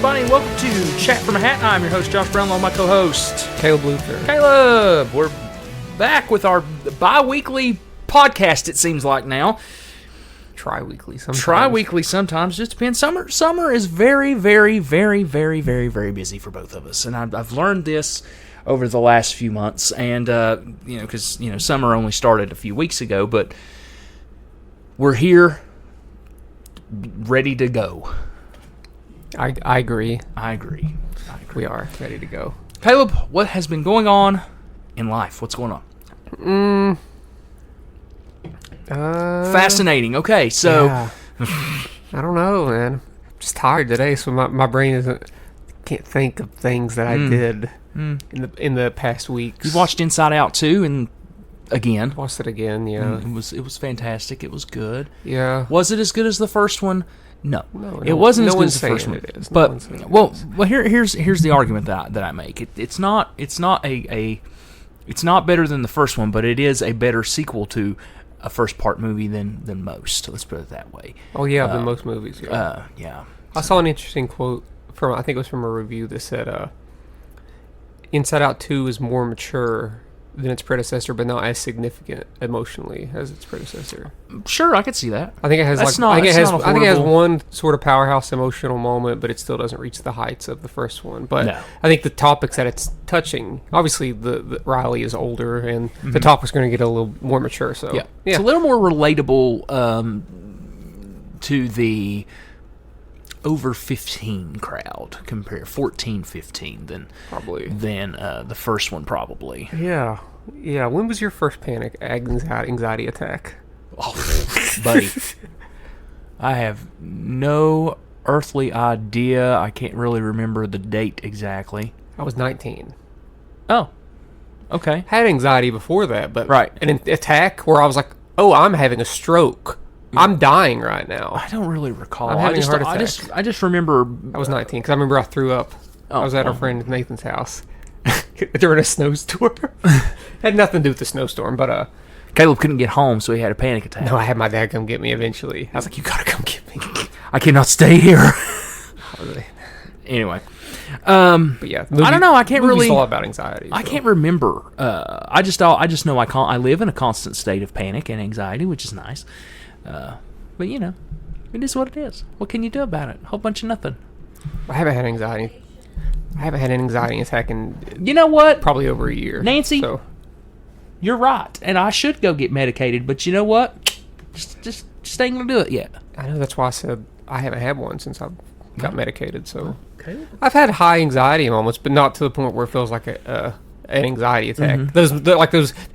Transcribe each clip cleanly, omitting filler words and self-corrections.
everybody, and welcome to Chat from a Hat. I'm your host, Josh Brownlow, my co-host, Caleb Luther. Caleb! We're back with our bi-weekly podcast, it seems like now. Tri-weekly sometimes. Tri-weekly sometimes, just depends. Summer is very, very, very, very, very, very busy for both of us, and I've learned this over the last few months, and, because, summer only started a few weeks ago, but we're here, ready to go. I agree. I agree. We are ready to go. Caleb, what has been going on in life? What's going on? Fascinating. Okay, so... Yeah. I don't know, man. I'm just tired today, so my brain can't think of things that I did in the past weeks. You watched Inside Out 2, and again... Watched it again, yeah. It was fantastic. It was good. Yeah. Was it as good as the first one? No, No, it wasn't as good as the saying first one. it is. No But one's saying it well, here's the argument that I make. It's not better than the first one, but it is a better sequel to a first part movie than most. Let's put it that way. Oh yeah, than most movies. Yeah. Yeah. I saw an interesting quote I think it was from a review that said, "Inside Out 2 is more mature than its predecessor, but not as significant emotionally as its predecessor." Sure, I could see that. I think it has That's I think it has horrible- one sort of powerhouse emotional moment, but it still doesn't reach the heights of the first one. But No. I think the topics that it's touching, obviously the Riley is older, and the topic's going to get a little more mature. So Yeah. It's a little more relatable to the over 15 crowd, compare 14-15 than probably the first one probably. Yeah. When was your first panic anxiety attack? Oh, buddy, I have no earthly idea. I can't really remember the date exactly. I was 19. Oh, okay. Had anxiety before that, but Right. an attack where I was like, "Oh, I'm having a stroke. I'm dying right now." I don't really recall. I'm having a heart attack. I just remember. I was 19 because I remember I threw up. Oh, I was at our friend Nathan's house during a snowstorm. Had nothing to do with the snowstorm, but Caleb couldn't get home, so he had a panic attack. no, I had my dad come get me eventually. I was like, "You gotta come get me." I cannot stay here. Anyway, But yeah, I don't know. I can't movie's really. all about anxiety. I so. can't remember. I just know I can't. I live in a constant state of panic and anxiety, which is nice. But it is what it is. What can you do about it? A whole bunch of nothing. I haven't had anxiety. I haven't had an anxiety attack in You know what, probably over a year. Nancy? So. You're right, and I should go get medicated. But you know what? Just ain't gonna do it yet. I know, that's why I said I haven't had one since I got medicated. So Okay. I've had high anxiety moments, but not to the point where it feels like an anxiety attack.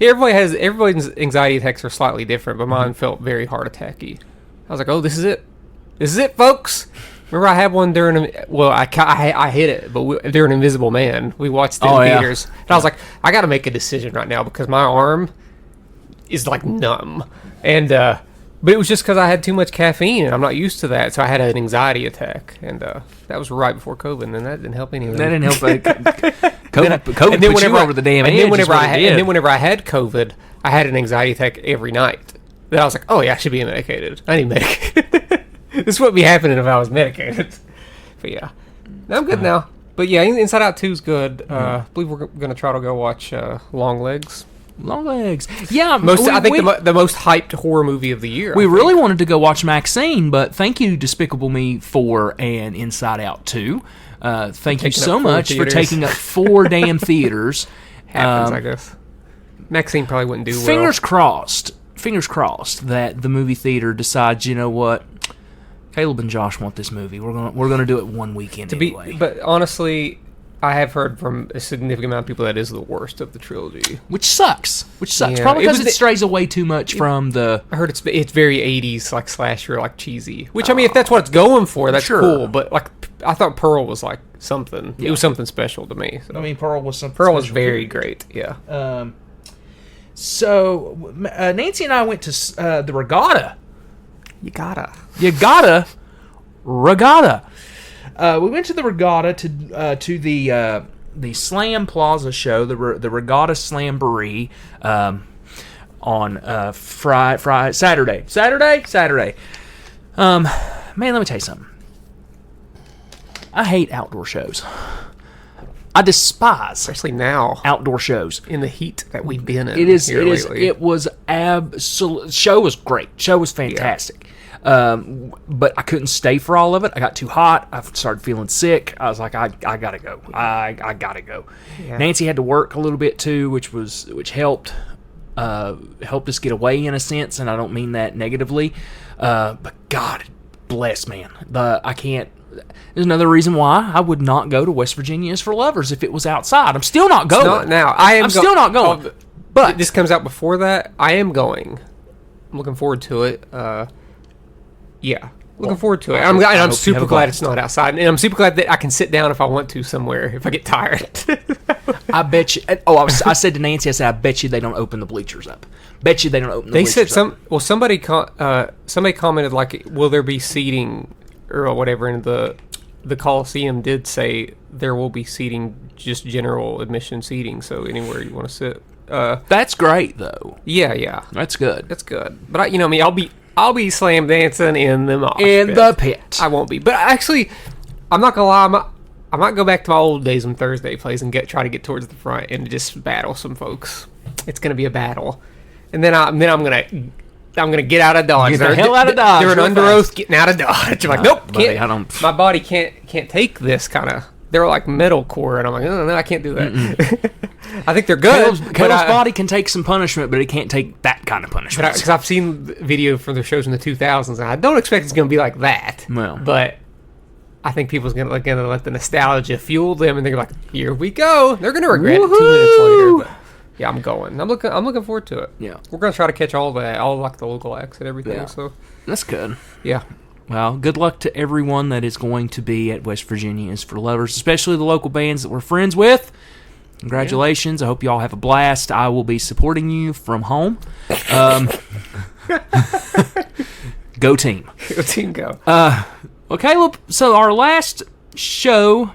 Everybody's anxiety attacks are slightly different, but mine felt very heart attacky. I was like, "Oh, this is it, folks." Remember, I had one during. I hit it, but during Invisible Man, we watched it in theaters, and I was like, "I got to make a decision right now because my arm is like numb," and but it was just because I had too much caffeine, and I'm not used to that, so I had an anxiety attack, and that was right before COVID, and that didn't help anything. That didn't help. COVID put you over the damn edge. And then whenever I had COVID, I had an anxiety attack every night. Then I was like, "Oh yeah, I should be medicated. I need medicated." This wouldn't be happening if I was medicated. But yeah, I'm good now. But yeah, Inside Out 2 is good. I believe we're going to try to go watch Long Legs. Long Legs. Yeah, I think the most hyped horror movie of the year. We really wanted to go watch Maxine, but thank you, Despicable Me 4 and Inside Out 2. Thank you so much for taking up 4 damn theaters. Happens, I guess. Maxine probably wouldn't do well. Fingers crossed that the movie theater decides, you know what, Caleb and Josh want this movie. We're gonna do it one weekend anyway. But honestly, I have heard from a significant amount of people that is the worst of the trilogy. Which sucks. Yeah, Probably because it strays away too much from the... I heard it's very 80s, like slasher, like cheesy. Which, I mean, if that's what it's going for, that's Sure. cool. But like, I thought Pearl was like something. Yeah. It was something special to me. So. I mean, Pearl was something Pearl was special very too. great, yeah. So, Nancy and I went to the Regatta. You gotta. Regatta. We went to the Regatta to the Slam Plaza show, the Regatta Slamboree, on Saturday. Man, let me tell you something. I hate outdoor shows. I despise Especially now, outdoor shows. in the heat that we've been in. Lately. It was absolute. Show was great. Show was fantastic. But I couldn't stay for all of it. I got too hot. I started feeling sick. I was like, I gotta go. I gotta go. Yeah. Nancy had to work a little bit too, which helped us get away in a sense, and I don't mean that negatively. But God bless, man. I can't. There's another reason why I would not go to West Virginia is for Lovers if it was outside. I'm still not going. Not now. I'm still not going. Oh, but this comes out before that. I am going. I'm looking forward to it. Yeah, looking forward to it. I'm super glad it's not outside, and I'm super glad that I can sit down if I want to somewhere if I get tired. I bet you. I said to Nancy, I said, I bet you they don't open the bleachers up. Bet you they don't open the bleachers up. Well, somebody commented like, will there be seating or whatever, and the Coliseum did say there will be seating, just general admission seating, so anywhere you want to sit. That's great though. Yeah. That's good. That's good. But I'll be slam dancing in the mosh In pit. the pit. I won't be. But actually, I'm not gonna lie. I might go back to my old days when Thursday plays and try to get towards the front and just battle some folks. It's gonna be a battle, and then I'm gonna get out of Dodge. Get the hell out of Dodge. They're an under oath getting out of Dodge. I'm like, nope, buddy, can't. My body can't take this kind of. They're like metalcore, and I'm like, no, I can't do that. I think they're good. Caleb's body can take some punishment, but it can't take that kind of punishment. Because I've seen video from the shows in the 2000s, and I don't expect it's going to be like that. Well, but I think people's going to let the nostalgia fuel them, and they're like, "Here we go." They're going to regret it 2 minutes later. But yeah, I'm going. I'm looking forward to it. Yeah, we're going to try to catch all like the local acts and everything. Yeah. So that's good. Yeah. Well, good luck to everyone that is going to be at West Virginia is for Lovers, especially the local bands that we're friends with. Congratulations. I hope you all have a blast. I will be supporting you from home. Go team. Go team, go. Well, Caleb, so our last show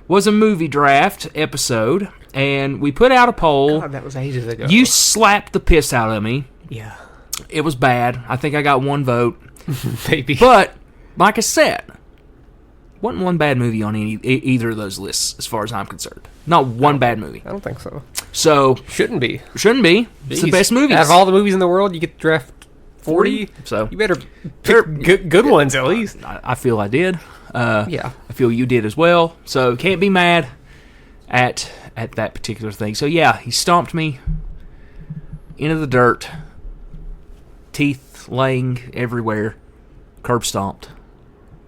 was a movie draft episode, and we put out a poll. God, that was ages ago. You slapped the piss out of me. Yeah. It was bad. I think I got one vote. Maybe. But, like I said, wasn't one bad movie on either of those lists, as far as I'm concerned. Not one bad movie. I don't think so. So shouldn't be. It's the best movies. Out of all the movies in the world, you get to draft 40. So you better pick good ones at least. I feel I did. Yeah. I feel you did as well. So can't be mad at that particular thing. So yeah, he stomped me into the dirt. Teeth laying everywhere. Curb stomped.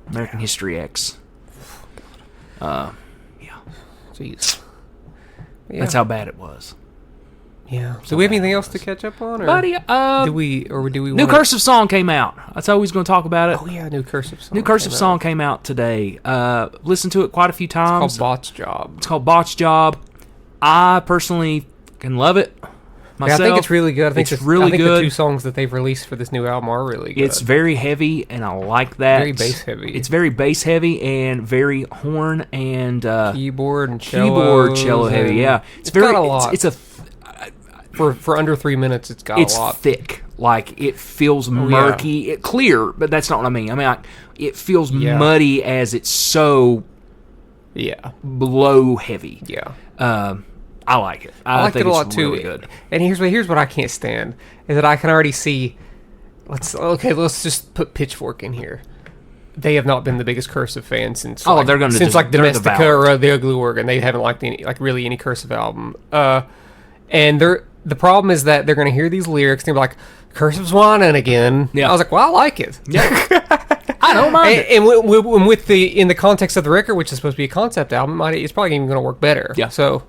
American History X. Yeah. Jeez. Yeah. That's how bad it was. Yeah. Do we have anything else to catch up on? Or Buddy, do we New Cursive Song came out. That's always going to talk about it. Oh yeah, new Cursive Song. New Cursive Song came out today. Listened to it quite a few times. It's called Bot's Job. It's called Bot's Job. I personally can love it. Myself. Yeah, I think it's really good. I think it's really good. The two songs that they've released for this new album are really good. It's very heavy, and I like that. Very bass heavy. It's very bass heavy and very horn and keyboard and cello heavy. Yeah, it's very got a lot. It's a for under 3 minutes. It's got a lot. It's thick. Like it feels murky, clear, but that's not what I mean. I mean, like, it feels muddy as it's so blow heavy. Yeah. I like it. I like think it a lot it's too. Really good. And here's what I can't stand is that I can already see. Let's just put Pitchfork in here. They have not been the biggest Cursive fan since they're going to since like Domestica or The Ugly Organ. They haven't liked really any Cursive album. And the problem is that they're going to hear these lyrics and they're like, Cursive's whining again. Yeah. I was like, well, I like it. Yeah. I don't mind it. And with in the context of the record, which is supposed to be a concept album, it's probably even going to work better. Yeah. So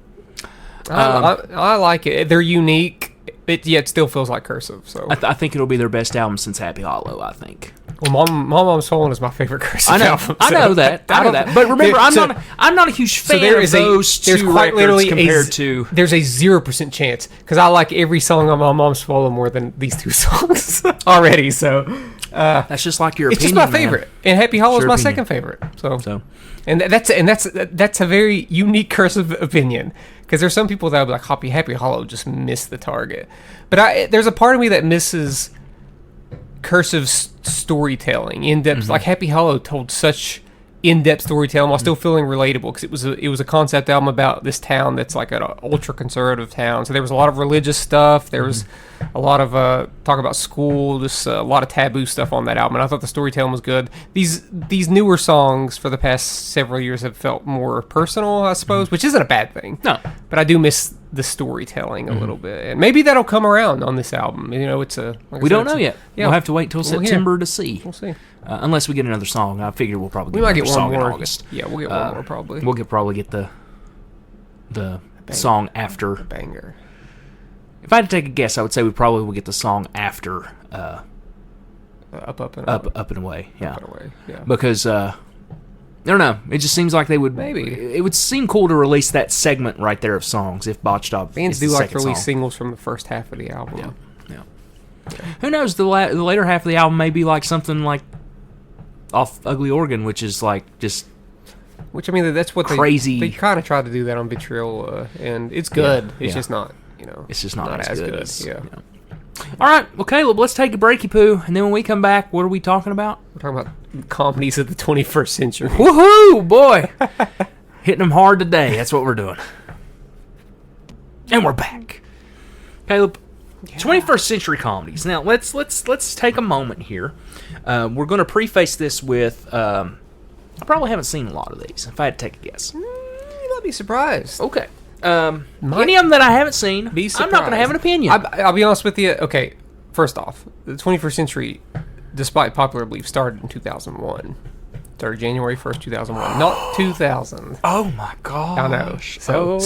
I like it. They're unique. It still feels like Cursive. So I think it'll be their best album since Happy Hollow. I think. Well, Mom's Fallen is my favorite Cursive album. I know that. But remember, I'm not a huge fan of those two records compared to. There's a 0% chance because I like every song on Mom's Fallen more than these two songs already. So that's just like your opinion. It's just my favorite, and Happy Hollow is my second favorite. So. And that's a very unique Cursive opinion because there's some people that will be like Happy Hollow just missed the target, but there's a part of me that misses Cursive's storytelling in depth. Like Happy Hollow told such in-depth storytelling while still feeling relatable, because it was a concept album about this town that's like an ultra-conservative town. So there was a lot of religious stuff. There was a lot of talk about school, just a lot of taboo stuff on that album. And I thought the storytelling was good. These newer songs for the past several years have felt more personal, I suppose, which isn't a bad thing. No. But I do miss the storytelling a little bit. And maybe that'll come around on this album. You know, it's a... We don't know yet. Yeah. We'll have to wait till September to see. We'll see. Unless we get another song. I figure we'll probably get another one song more in August. Yeah, we'll get one more probably. We'll probably get the song after. Banger. If I had to take a guess, I would say we probably will get the song after Up and Away. Yeah. Up and Away. Yeah. Because I don't know. It just seems like they would. Maybe it would seem cool to release that segment right there of songs if Botched Up. Bands do like to release singles from the first half of the album. Yeah. Who knows? The later half of the album may be like something like off Ugly Organ, which is like just. Which, I mean, that's what crazy. They kind of tried to do that on Vitriol, and it's good. Yeah. It's just not, It's just not as good. Yeah. All right, well, Caleb, let's take a breaky poo, and then when we come back, what are we talking about? We're talking about comedies of the 21st century. Woohoo, boy! Hitting them hard today. That's what we're doing. And we're back. Caleb, 21st century comedies. Now, let's take a moment here. We're going to preface this with I probably haven't seen a lot of these, if I had to take a guess. You might be surprised. Okay. Any of them that I haven't seen, I'm not going to have an opinion. I'll be honest with you. Okay, first off, the 21st century, despite popular belief, started in 2001. Started January 1st, 2001, not 2000. Oh my gosh. I know.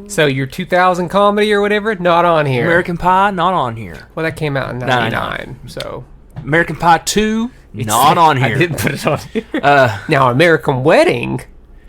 So your 2000 comedy or whatever, not on here. American Pie, not on here. Well, that came out in 99. So American Pie 2, not on here. I didn't put it on here. Now, American Wedding,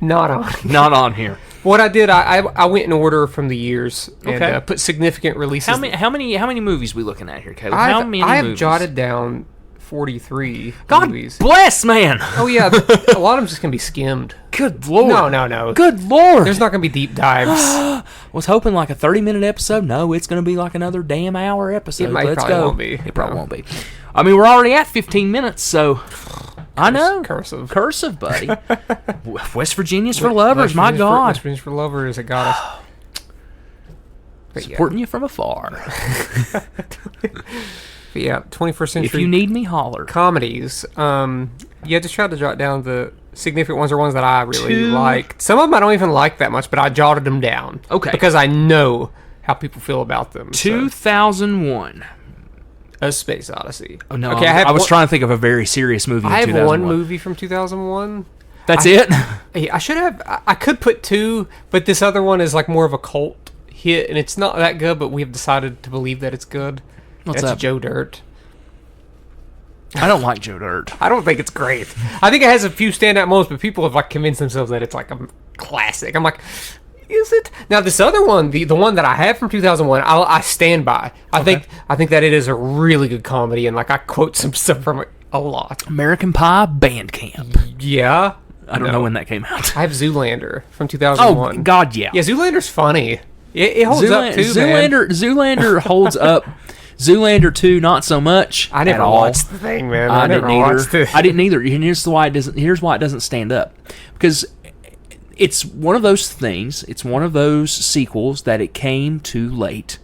not on here. Not on here. What I did, I went in order from the years and put significant releases. How many movies we looking at here, Caleb? How many I have movies? Jotted down 43 God movies. Bless, man. Oh, yeah. A lot of them just going to be skimmed. Good Lord. No. Good Lord. There's not going to be deep dives. Was hoping like a 30-minute episode. No, it's going to be like another damn hour episode. Let's go. Won't be. It probably won't be. I mean, we're already at 15 minutes, so... I know. Cursive, buddy. West Virginia's for lovers, my God. West Virginia's for lovers, it got us. Supporting you from afar. But yeah, 21st century. If you need me, holler. Comedies. Just tried to jot down the significant ones or ones that I really liked. Some of them I don't even like that much, but I jotted them down. Okay. Because I know how people feel about them. 2001. A Space Odyssey. Oh, no. Okay, I was trying to think of a very serious movie in 2001. I have one movie from 2001. That's it? I should have... I could put two, but this other one is like more of a cult hit, and it's not that good, but we have decided to believe that it's good. What's that? Joe Dirt. I don't like Joe Dirt. I don't think it's great. I think it has a few standout moments, but people have like convinced themselves that it's like a classic. I'm like... Is it? Now this other one, the one that I have from 2001, I stand by. I think that it is a really good comedy, and like I quote some stuff from it a lot. American Pie Bandcamp. Yeah, I don't know when that came out. I have Zoolander from 2001. Oh God, yeah. Yeah, Zoolander's funny. It holds up too. Zoolander holds up. Zoolander 2, not so much. I never watched the thing, man. I didn't either. I didn't either. And here's why it doesn't stand up, because it's one of those things. It's one of those sequels that it came too late.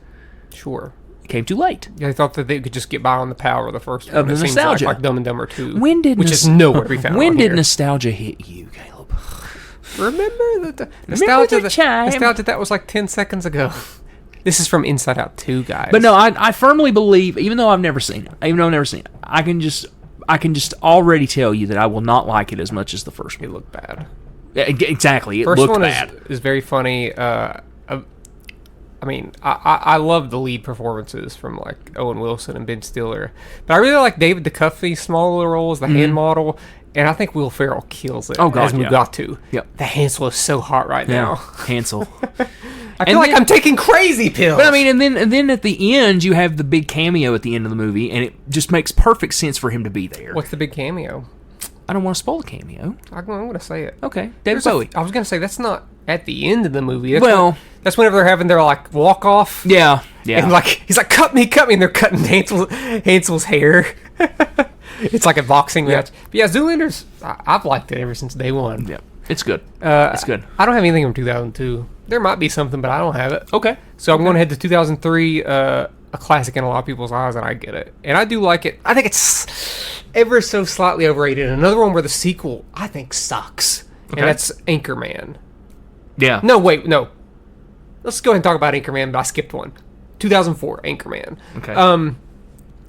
Sure. It came too late. Yeah, I thought that they could just get by on the power of the first one. Of the nostalgia. Like Dumb and Dumber 2. Which is nowhere to be found. When did nostalgia hit you, Caleb? Remember the nostalgia that was like 10 seconds ago. This is from Inside Out 2, guys. But no, I firmly believe, even though I've never seen it, I can just already tell you that I will not like it as much as the first one. It looked bad. Exactly, it first looked one bad. Is very funny. I mean, I love the lead performances from like Owen Wilson and Ben Stiller, but I really like David Duchovny's small little role as the hand model, and I think Will Ferrell kills it as Mugatu. Yep. The Hansel is so hot right now. Hansel. I feel like I'm taking crazy pills. But I mean, and then at the end you have the big cameo at the end of the movie, and it just makes perfect sense for him to be there. What's the big cameo? I don't want to spoil the cameo. I'm going to say it. Okay, David Bowie. I was going to say that's not at the end of the movie. That's whenever they're having their like walk off. Yeah. And like he's like cut me, and they're cutting Hansel's hair. It's like a boxing match. But yeah, Zoolander's, I've liked it ever since day one. Yeah, it's good. It's good. I don't have anything from 2002. There might be something, but I don't have it. Okay. So I'm going to head to 2003, a classic in a lot of people's eyes, and I get it. And I do like it. I think it's ever so slightly overrated. Another one where the sequel, I think, sucks. Okay. And that's Anchorman. Yeah. No, wait, no. Let's go ahead and talk about Anchorman, but I skipped one. 2004, Anchorman. Okay.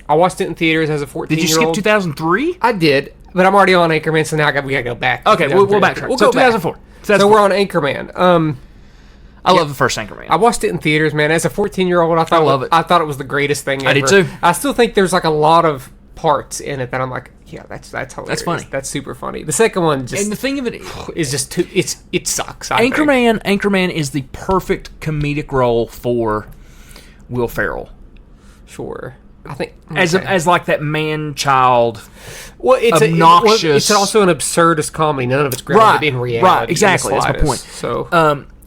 I watched it in theaters as a 14-year-old. Did you skip 2003? I did, but I'm already on Anchorman, so now we gotta go back. Okay, we'll backtrack. We'll So go 2004. back. So we're on Anchorman. I love the first Anchorman. I watched it in theaters, man. As a 14-year-old, I love it. I thought it was the greatest thing ever. I did too. I still think there's like a lot of parts in it that I'm like, yeah, that's hilarious. That's funny. That's super funny. The second one just And the thing of it is just too. It sucks. I think. Anchorman is the perfect comedic role for Will Ferrell. Sure. I think As like that man-child, well, it's obnoxious. it's also an absurdist comedy. None of it's grounded in reality. Right, exactly. That's my point. So,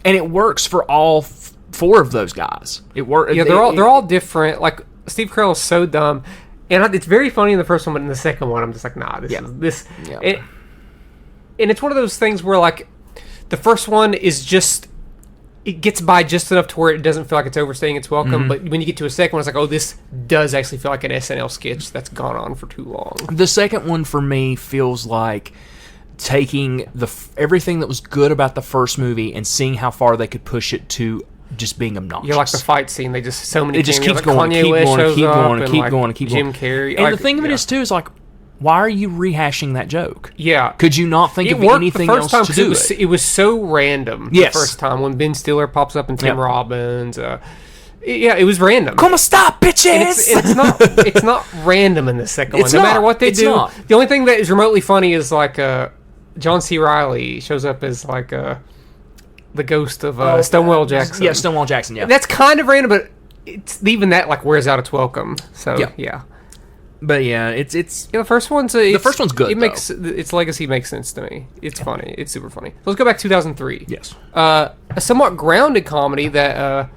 and it works for all four of those guys. It works. yeah, they're all different. Like Steve Carell is so dumb, and it's very funny in the first one, but in the second one, I'm just like, nah, this. Yeah. And it's one of those things where like the first one is just. It gets by just enough to where it doesn't feel like it's overstaying its welcome, but when you get to a second one, it's like, oh, this does actually feel like an SNL sketch that's gone on for too long. The second one for me feels like taking everything that was good about the first movie and seeing how far they could push it to just being obnoxious. You like the fight scene? They just so many. It just keeps like going, Kanye keep West going, shows keep up going, and, keep like, going, keep going. Jim Carrey. And the thing of it is too is like, why are you rehashing that joke? Yeah. Could you not think it of worked anything the first else time to do it was so random. Yes. The first time when Ben Stiller pops up and Tim Yep. Robbins. Yeah, it was random. Come on, stop, bitches! And it's not random in the second one. It's No not. matter what they It's do. not. The only thing that is remotely funny is like John C. Reilly shows up as like the ghost of Stonewall Jackson. Yeah, Stonewall Jackson. Yeah, That's kind of random, but it's even that like wears out its welcome. So yeah. but yeah, it's The first one's first one's good, It makes its legacy makes sense to me. It's funny. It's super funny. Let's go back to 2003. yes. A somewhat grounded comedy that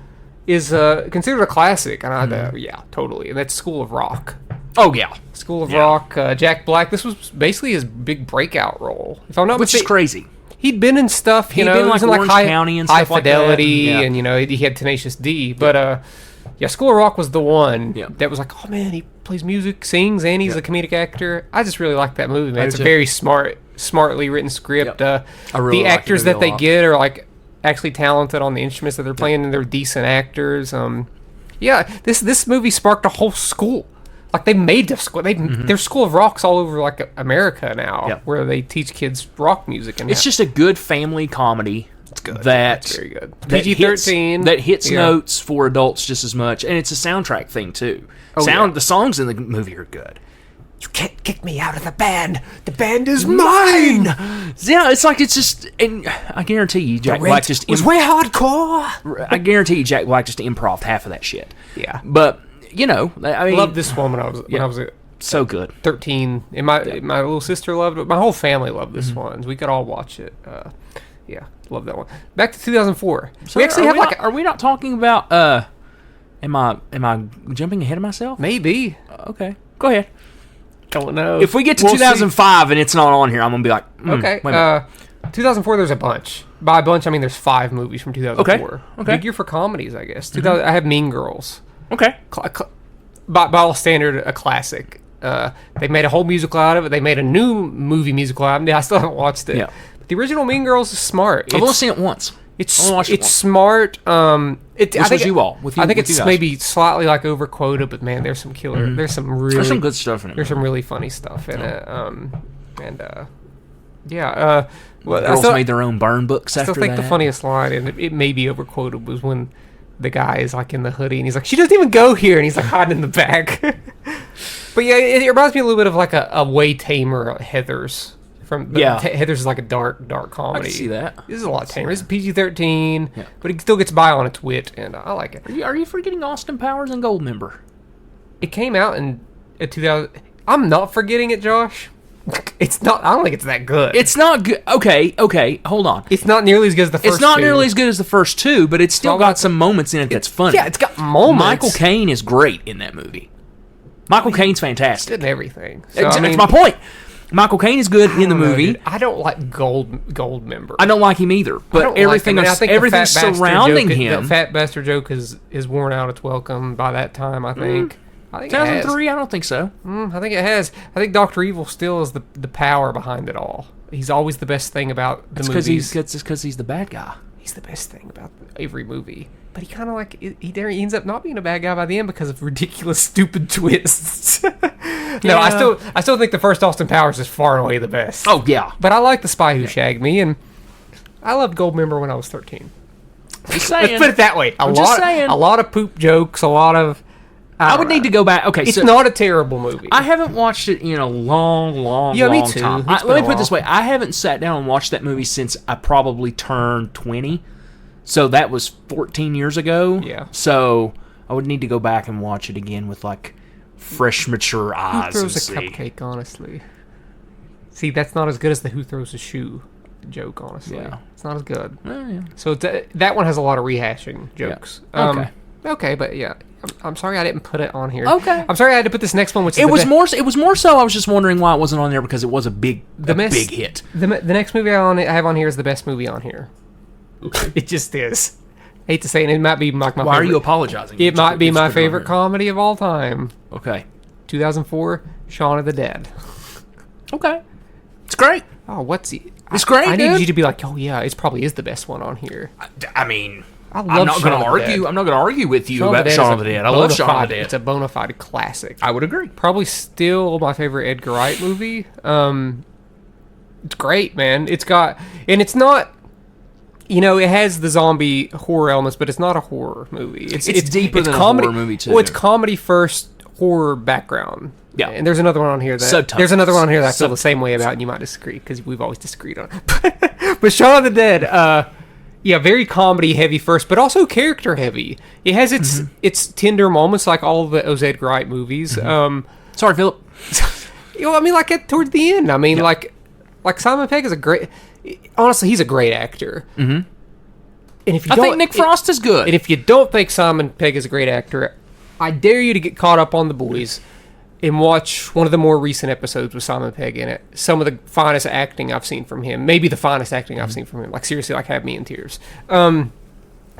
is considered a classic, and yeah, totally. And that's School of Rock. Oh yeah, School of Rock. Jack Black. This was basically his big breakout role. If I'm not which is mistaken, crazy. he'd been in stuff. He'd been, he was in Orange County and High stuff like that. Fidelity, Yeah. and he had Tenacious D. But yeah, School of Rock was the one Yeah. that was like, oh man, he plays music, sings, and he's a comedic actor. I just really like that movie, man. It's a too. very smartly written script. Yep. I really the like actors the movie that a they lot. get are like actually talented on the instruments that they're playing, and they're decent actors. Yeah, this movie sparked a whole school. Like they made the school. There's School of Rocks all over like America now, Yep. where they teach kids rock music. And It's just a good family comedy. it's good. That It's very good. that PG-13 that hits yeah. notes for adults just as much, and it's a soundtrack thing too. yeah. The songs in the movie are good. You can't kick me out of the band. The band is mine. Yeah, it's like it's just, and I guarantee you, Jack Black just way hardcore. I guarantee you, Jack Black just improv half of that shit. Yeah, But I mean, I loved this one when I was so good. 13. And my little sister loved it. My whole family loved this one. We could all watch it. Yeah, love that one. Back to 2004. So we actually have are we not talking about? Am I jumping ahead of myself? maybe. Okay, go ahead. Don't know. If we get to We'll see. 2005 and it's not on here, I'm gonna be like, Okay. wait a minute. 2004, there's a bunch. By a bunch, I mean there's 5 movies from 2004. Okay. Big year for comedies, I guess. 2000, I have Mean Girls. Okay. By all standard, a classic. They made a whole musical out of it. They made a new movie musical out of it. I still haven't watched it. Yeah. But the original Mean Girls is smart. I've only seen it once. It's I only watched it once. smart. This was you all, with you- I think with it's you guys. maybe slightly like overquoted, but man, there's some killer. There's some really There's some good stuff in it. There's some really funny stuff in it. Yeah. Well, Girls made their own burn books I after still think that. the funniest line, and it may be overquoted, was when the guy is like in the hoodie and he's like, "She doesn't even go here," and he's like hiding in the back. But yeah, it reminds me a little bit of like a way tamer Heathers. Heathers is like a dark comedy. I can see that. This is a lot tamer. It's PG-13, but it still gets by on its wit, and I like it. Are you forgetting Austin Powers and Goldmember? It came out in 2000. I'm not forgetting it, Josh. It's not. I don't think it's that good. It's not good. Okay, hold on. It's not nearly as good as the first. It's not two. nearly as good as the first two, but it's still got some moments in it that's funny. Yeah, it's got moments. Michael Caine is great in that movie. Michael Caine's fantastic. Good in everything. So, That's my point. Michael Caine is good in the movie. Dude. I don't like Goldmember. I don't like him either. But everything surrounding him. The fat bastard joke is worn out its welcome by that time, I think. I think 2003? I don't think so. I think it has. I think Dr. Evil still is the power behind it all. He's always the best thing about the movies. It's because he's the bad guy. He's the best thing about every movie. But he kind of like he ends up not being a bad guy by the end because of ridiculous, stupid twists. No, I still think the first Austin Powers is far and away the best. Oh yeah, but I like The Spy Who Shagged Me, and I loved Goldmember when I was 13. Just saying. Let's put it that way. A lot of poop jokes, a lot of. I would need to go back. Okay, it's not a terrible movie. I haven't watched it in a long me too. time. Let me put it this way: I haven't sat down and watched that movie since I probably turned 20. So that was 14 years ago. Yeah. So I would need to go back and watch it again with like fresh, mature eyes. Who throws a cupcake? Honestly, see, that's not as good as the "Who throws a shoe" joke. Honestly, yeah, it's not as good. Yeah. So that one has a lot of rehashing jokes. Yeah. Okay, but yeah, I'm sorry I didn't put it on here. Okay, I'm sorry I had to put this next one, which it was more so. I was just wondering why it wasn't on there because it was a big hit. The next movie I have on here is the best movie on here. It just is. I hate to say it, it might be like my Why favorite. are you apologizing? It might be my favorite comedy of all time. Okay. 2004, Shaun of the Dead. Okay. It's great. Oh, what's he? It's great, I dude. need you to be like, oh yeah, it probably is the best one on here. I mean, I'm not going to argue. I'm not going to argue with you about Shaun of the Dead. I love Shaun of the Dead. It's a bona fide classic. I would agree. Probably still my favorite Edgar Wright movie. It's great, man. It's not. It has the zombie horror elements, but it's not a horror movie. It's deeper than comedy, a horror movie too. Well, it's comedy first, horror background. Yeah, and there's another one on here that I feel the same way about, and you might disagree because we've always disagreed on it. But Shaun of the Dead, very comedy heavy first, but also character heavy. It has its tender moments like all of those Edgar Wright movies. Mm-hmm. Sorry, Philip. Towards the end. Like Simon Pegg is a great. Honestly, he's a great actor. Mm-hmm. And if I think Nick Frost is good. And if you don't think Simon Pegg is a great actor, I dare you to get caught up on The Boys and watch one of the more recent episodes with Simon Pegg in it. Some of the finest acting I've seen from him. Maybe the finest acting I've seen from him. Like, seriously, have me in tears. But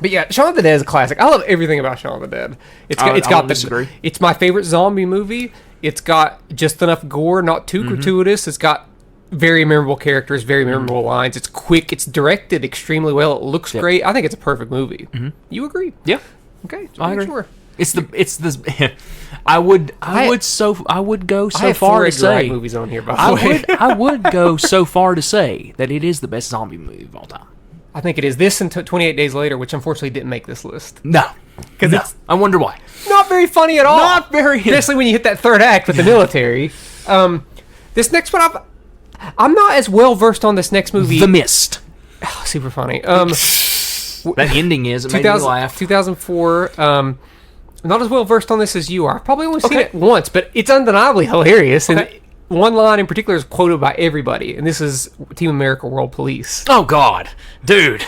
yeah, Shaun of the Dead is a classic. I love everything about Shaun of the Dead. It's my favorite zombie movie. It's got just enough gore, not too gratuitous. It's got very memorable characters, very memorable lines. It's quick. It's directed extremely well. It looks great. I think it's a perfect movie. Mm-hmm. You agree? Yeah. Okay. I agree. Sure. It's the. I would go so far to say movies on here. By the way, I would go so far to say that it is the best zombie movie of all time. I think it is. This and 28 Days Later, which unfortunately didn't make this list. No, because I wonder why. Not very funny at all. Not very. Especially when you hit that third act with the military. This next one, I'm not as well versed on this next movie. The Mist. Oh, super funny. That ending is. It made me laugh. 2004. I'm not as well versed on this as you are. I've probably only seen it once, but it's undeniably hilarious. Okay. And one line in particular is quoted by everybody, and this is Team America World Police. Oh, God. Dude.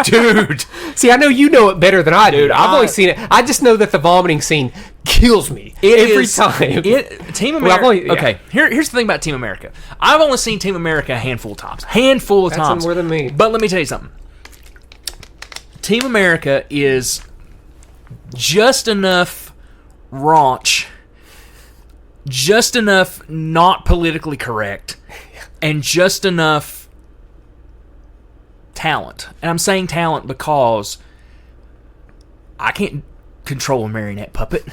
Dude. See, I know you know it better than I do. I've only seen it. I just know that the vomiting scene kills me every time. Team America. Okay, here's the thing about Team America. I've only seen Team America a handful of times. That's more than me. But let me tell you something. Team America is just enough raunch, just enough not politically correct, and just enough talent. And I'm saying talent because I can't control a marionette puppet.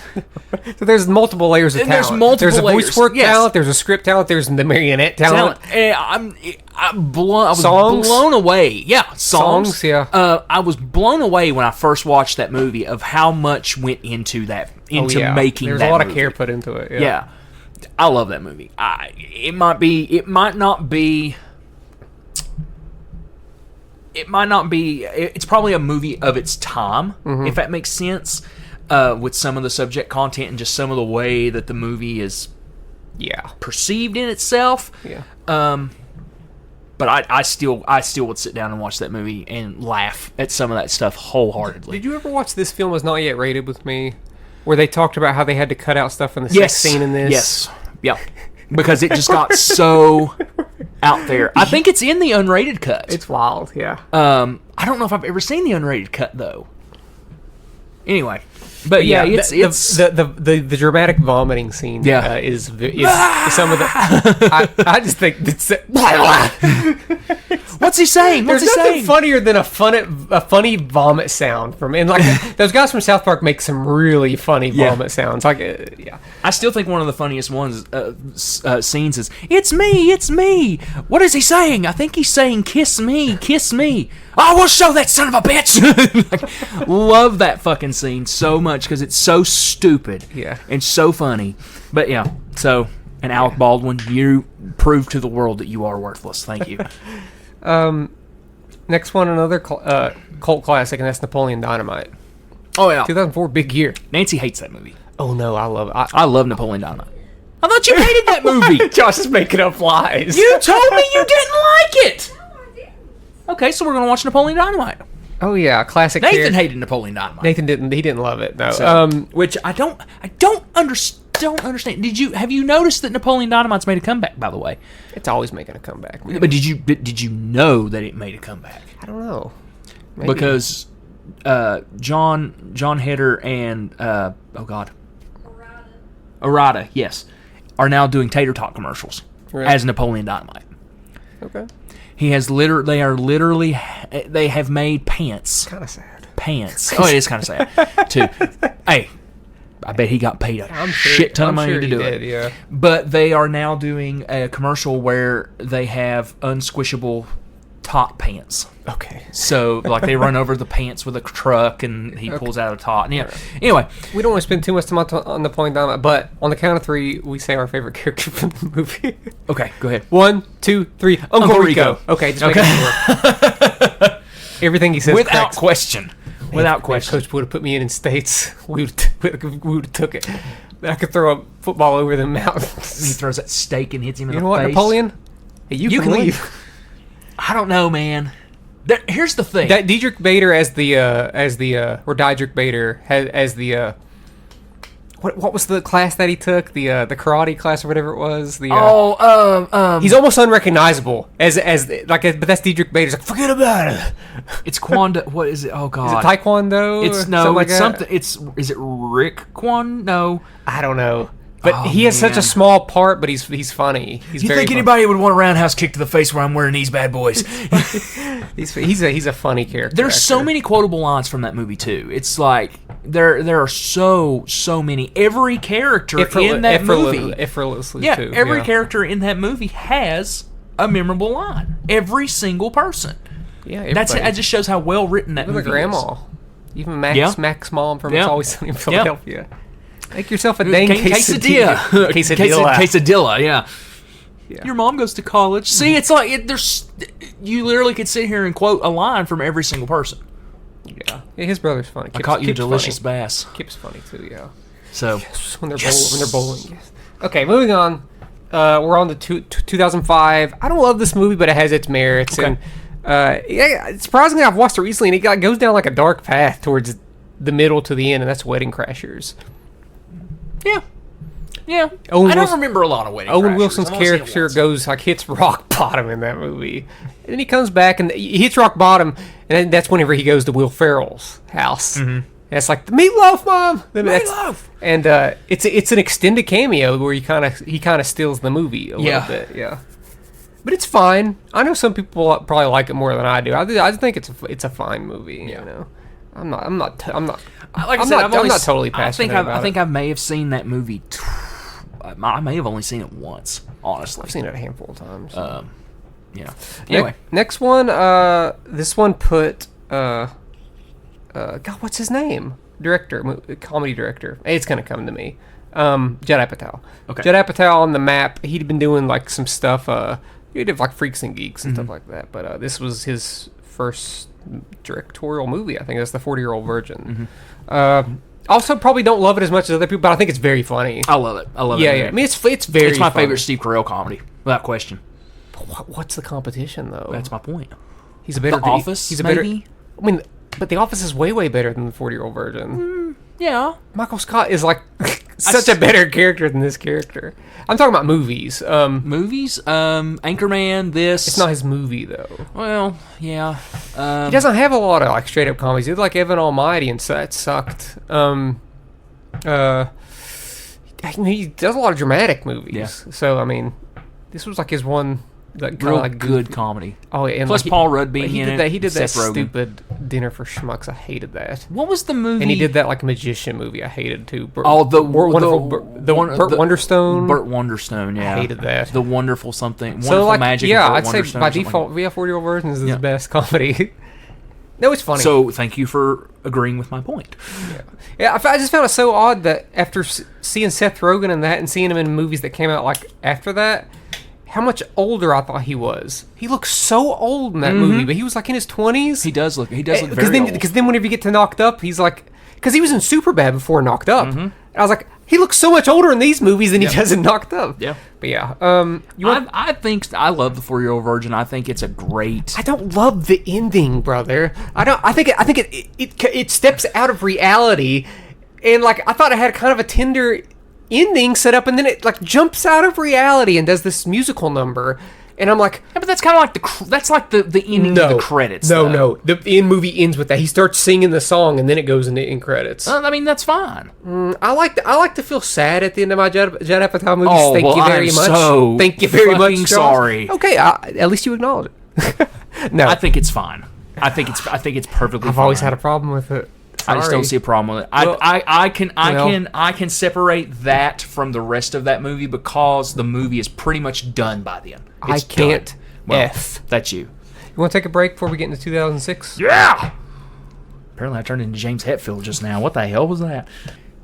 So there's multiple layers of talent. There's a voice work talent, there's a script talent, there's the marionette talent. I was blown away. Yeah, songs. Yeah. I was blown away when I first watched that movie of how much went into that, making that movie. There's a lot of care put into it. Yeah. I love that movie. It might not be. It's probably a movie of its time, if that makes sense, with some of the subject content and just some of the way that the movie is perceived in itself. Yeah. But I still would sit down and watch that movie and laugh at some of that stuff wholeheartedly. Did you ever watch This Film Was Not Yet Rated with me? Where they talked about how they had to cut out stuff from the sex scene in this. Yes. Yep. Because it just got so out there. I think it's in the unrated cut. It's wild, yeah. I don't know if I've ever seen the unrated cut though. Anyway, but yeah, it's the dramatic vomiting scene. Yeah. Is some of the. I just think it's. What's he saying? What's There's he nothing saying? funnier than a funny vomit sound from, and like those guys from South Park make some really funny vomit sounds. Like, yeah. I still think one of the funniest ones scenes is it's me. What is he saying? I think he's saying kiss me. I will show that son of a bitch. Like, love that fucking scene so much because it's so stupid, and so funny. But yeah, so and Alec Baldwin, you prove to the world that you are worthless. Thank you. Next one, another cult classic, and that's Napoleon Dynamite. Oh yeah, 2004, big year. Nancy hates that movie. Oh no, I love it. I love Napoleon Dynamite. I thought you hated that movie. Josh is making up lies. You told me you didn't like it. Okay, so we're gonna watch Napoleon Dynamite. Oh yeah, classic. Nathan hated Napoleon Dynamite. Nathan didn't. He didn't love it. No. So, which I don't understand. Have you noticed that Napoleon Dynamite's made a comeback? By the way, it's always making a comeback. Man. But did you know that it made a comeback? I don't know. Maybe. Because John Heder and Arata, yes, are now doing Tater Tot commercials as Napoleon Dynamite. Okay. They have made pants. Kind of sad. Pants. Oh, it is kind of sad too. Hey, I bet he got paid a shit ton of money to do it. Yeah. But they are now doing a commercial where they have unsquishable tot pants. Okay. So, like, they run over the pants with a truck, and he pulls out a tot. And, yeah. Anyway. We don't want to spend too much time on Napoleon Dynamite, but on the count of three, we say our favorite character from the movie. Okay, go ahead. 1, 2, 3. Uncle Rico. Okay, just making sure. Everything he says Without question. Without question. Coach would have put me in States. We would have took it. I could throw a football over the mountains. He throws that steak and hits him in the face. You know what, Napoleon? Hey, you can leave. I don't know, man. Here's the thing. That Diedrich Bader or Diedrich Bader as the what was the class that he took? The karate class or whatever it was. He's almost unrecognizable but that's Diedrich Bader's like, forget about it. It's Kwando. What is it? Oh God. Is it Taekwondo? It's something. Is it Rick Kwan? No, I don't know. But he has such a small part, but he's funny. You think anybody would want a roundhouse kick to the face where I'm wearing these bad boys? he's a funny character. There's so many quotable lines from that movie too. It's like there are so many. Every character in that movie, effortlessly too. Every character in that movie has a memorable line. Every single person. Yeah, that just shows how well written that movie is. Grandma, even Mac's mom from It's Always Sunny in Philadelphia. Make yourself a dang quesadilla. Quesadilla, yeah. Yeah. Your mom goes to college. See, it's like you literally could sit here and quote a line from every single person. Yeah, his brother's funny. I caught you a delicious bass. Kip's funny too. Yeah. So when they're bowling. Yes. Okay, moving on. We're on to 2005. I don't love this movie, but it has its merits. Okay. And surprisingly, I've watched it recently, and it goes down like a dark path towards the middle to the end, and that's Wedding Crashers. Yeah. I don't remember a lot of Wedding Crashers. Owen Wilson's character hits rock bottom in that movie. And then he comes back and he hits rock bottom, and then that's whenever he goes to Will Ferrell's house. Mm-hmm. And it's like, the meatloaf, Mom! Meatloaf! And it's an extended cameo where he kind of steals the movie a little bit. Yeah. But it's fine. I know some people probably like it more than I do. I think it's a fine movie. Yeah. You know, I'm not totally passionate about it. I think I may have seen that movie. I may have only seen it once. Honestly, I've seen it a handful of times. Yeah. Anyway, next one. This one put. God, what's his name? Comedy director. It's gonna come to me. Judd Apatow. Okay. Judd Apatow on the map. He'd been doing like some stuff. He did like Freaks and Geeks and stuff like that. But this was his first directorial movie. I think that's The 40-Year-Old Virgin. Also, probably don't love it as much as other people, but I think it's very funny. I love it. Yeah. I mean, it's very. It's my funny. favorite Steve Carell comedy, without question. But what's the competition though? That's my point. He's a better. The Office. He's a better. I mean, but The Office is way better than The 40-Year-Old Virgin. Yeah. Michael Scott is like such a better character than this character. I'm talking about movies. Movies? Anchorman, this. It's not his movie, though. Well, yeah. He doesn't have a lot of like straight up comedies. He did like Evan Almighty, and so that sucked. He does a lot of dramatic movies. Yeah. So I mean, this was like his one like real like good comedy. Oh yeah, and plus like Paul Rudd being in it. He did that Seth Rogen. stupid Dinner for Schmucks. I hated that. What was the movie? And he did that like magician movie. I hated too. Burt Wonderstone. Burt Wonderstone. Yeah, I hated that. The wonderful something. Wonderful So like magic. yeah, of Burt I'd say Wonderstone by or something default, like that. 40-year-old version is his best comedy. No, it's funny. So thank you for agreeing with my point. Yeah, I just found it so odd that after seeing Seth Rogen in that and seeing him in movies that came out like after that, how much older I thought he was. He looked so old in that movie, but he was like in his 20s. He does look very old. Because then whenever you get to Knocked Up, he's like, because he was in Superbad before Knocked Up. And I was like, he looks so much older in these movies than he does in Knocked Up. Yeah. But yeah, I think I love the 4-Year-Old Virgin. I think it's a great. I don't love the ending, brother. I think it steps out of reality, and like I thought it had kind of a tender ending set up, and then it like jumps out of reality and does this musical number, and I'm like, yeah, but that's kind of like the ending of the credits. No, the end movie ends with that. He starts singing the song, and then it goes into end credits. I mean, that's fine. I like to feel sad at the end of my Judd Apatow movies. Oh, Thank you very much. Thank you very much. Charles. Sorry. Okay, at least you acknowledge it. No, I think it's fine. I think it's perfectly. I've fine. always had a problem with it. I just don't see a problem with it. Well, I can separate that from the rest of that movie because the movie is pretty much done by then. It's I can't. Done. Well, F. That's you. You want to take a break before we get into 2006? Yeah. Apparently, I turned into James Hetfield just now. What the hell was that?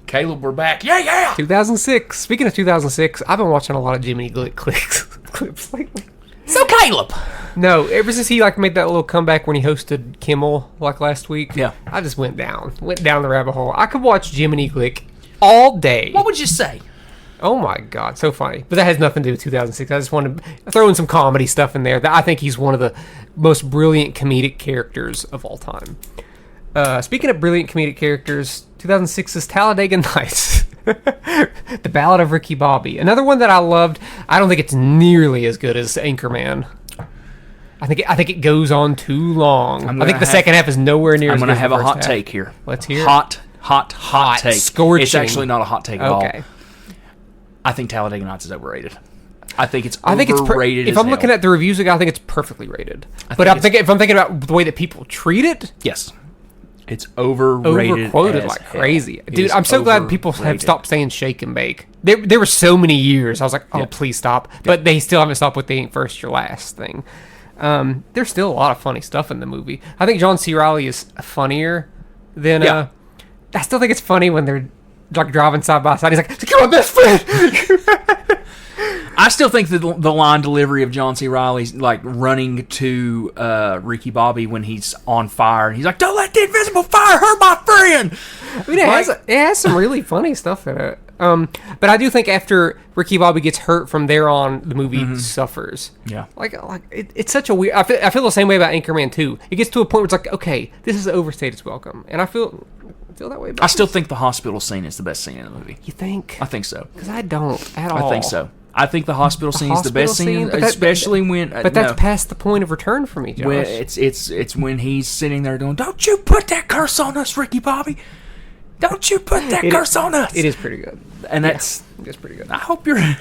Caleb, we're back. Yeah. 2006. Speaking of 2006, I've been watching a lot of Jiminy Glick clips lately. So Caleb. No, ever since he like made that little comeback when he hosted Kimmel like last week, yeah, I just went down the rabbit hole. I could watch Jiminy Glick all day. What would you say? Oh my god, so funny. But that has nothing to do with 2006. I just wanted to throw in some comedy stuff in there. I think he's one of the most brilliant comedic characters of all time. Speaking of brilliant comedic characters, 2006's Talladega Nights. The Ballad of Ricky Bobby. Another one that I loved. I don't think it's nearly as good as Anchorman. I think it goes on too long. I think the second half is nowhere near as good as the first half. I'm going to have a hot take here. Let's hear it. Hot take. Scorching. It's actually not a hot take at all. Okay. I think Talladega Nights is overrated. I think it's overrated. If I'm looking at the reviews, I think it's perfectly rated. But if I'm thinking about the way that people treat it, yes, it's overrated, overquoted like crazy. Dude, I'm so glad people have stopped saying shake and bake. There were so many years I was like, oh, please stop. But they still haven't stopped with the ain't first your last thing. There's still a lot of funny stuff in the movie. I think John C. Reilly is funnier than. I still think it's funny when they're like driving side by side. He's like, "You're my best friend." I still think the line delivery of John C. Reilly's like running to Ricky Bobby when he's on fire, and he's like, "Don't let the invisible fire hurt my friend." I mean, it has some really funny stuff in it. But I do think after Ricky Bobby gets hurt, from there on, the movie suffers. Yeah, like it's such a weird. I feel the same way about Anchorman too. It gets to a point where it's like, okay, this is overstayed its welcome, and I feel that way. I still think the hospital scene is the best scene in the movie. You think? I think so. Because I don't at all. I think so. I think the hospital scene is the best scene, especially when. But that's past the point of return for me, Josh. When it's when he's sitting there going, "Don't you put that curse on us, Ricky Bobby! Don't you put that curse on us!" It is pretty good, and it's pretty good. I hope you're. I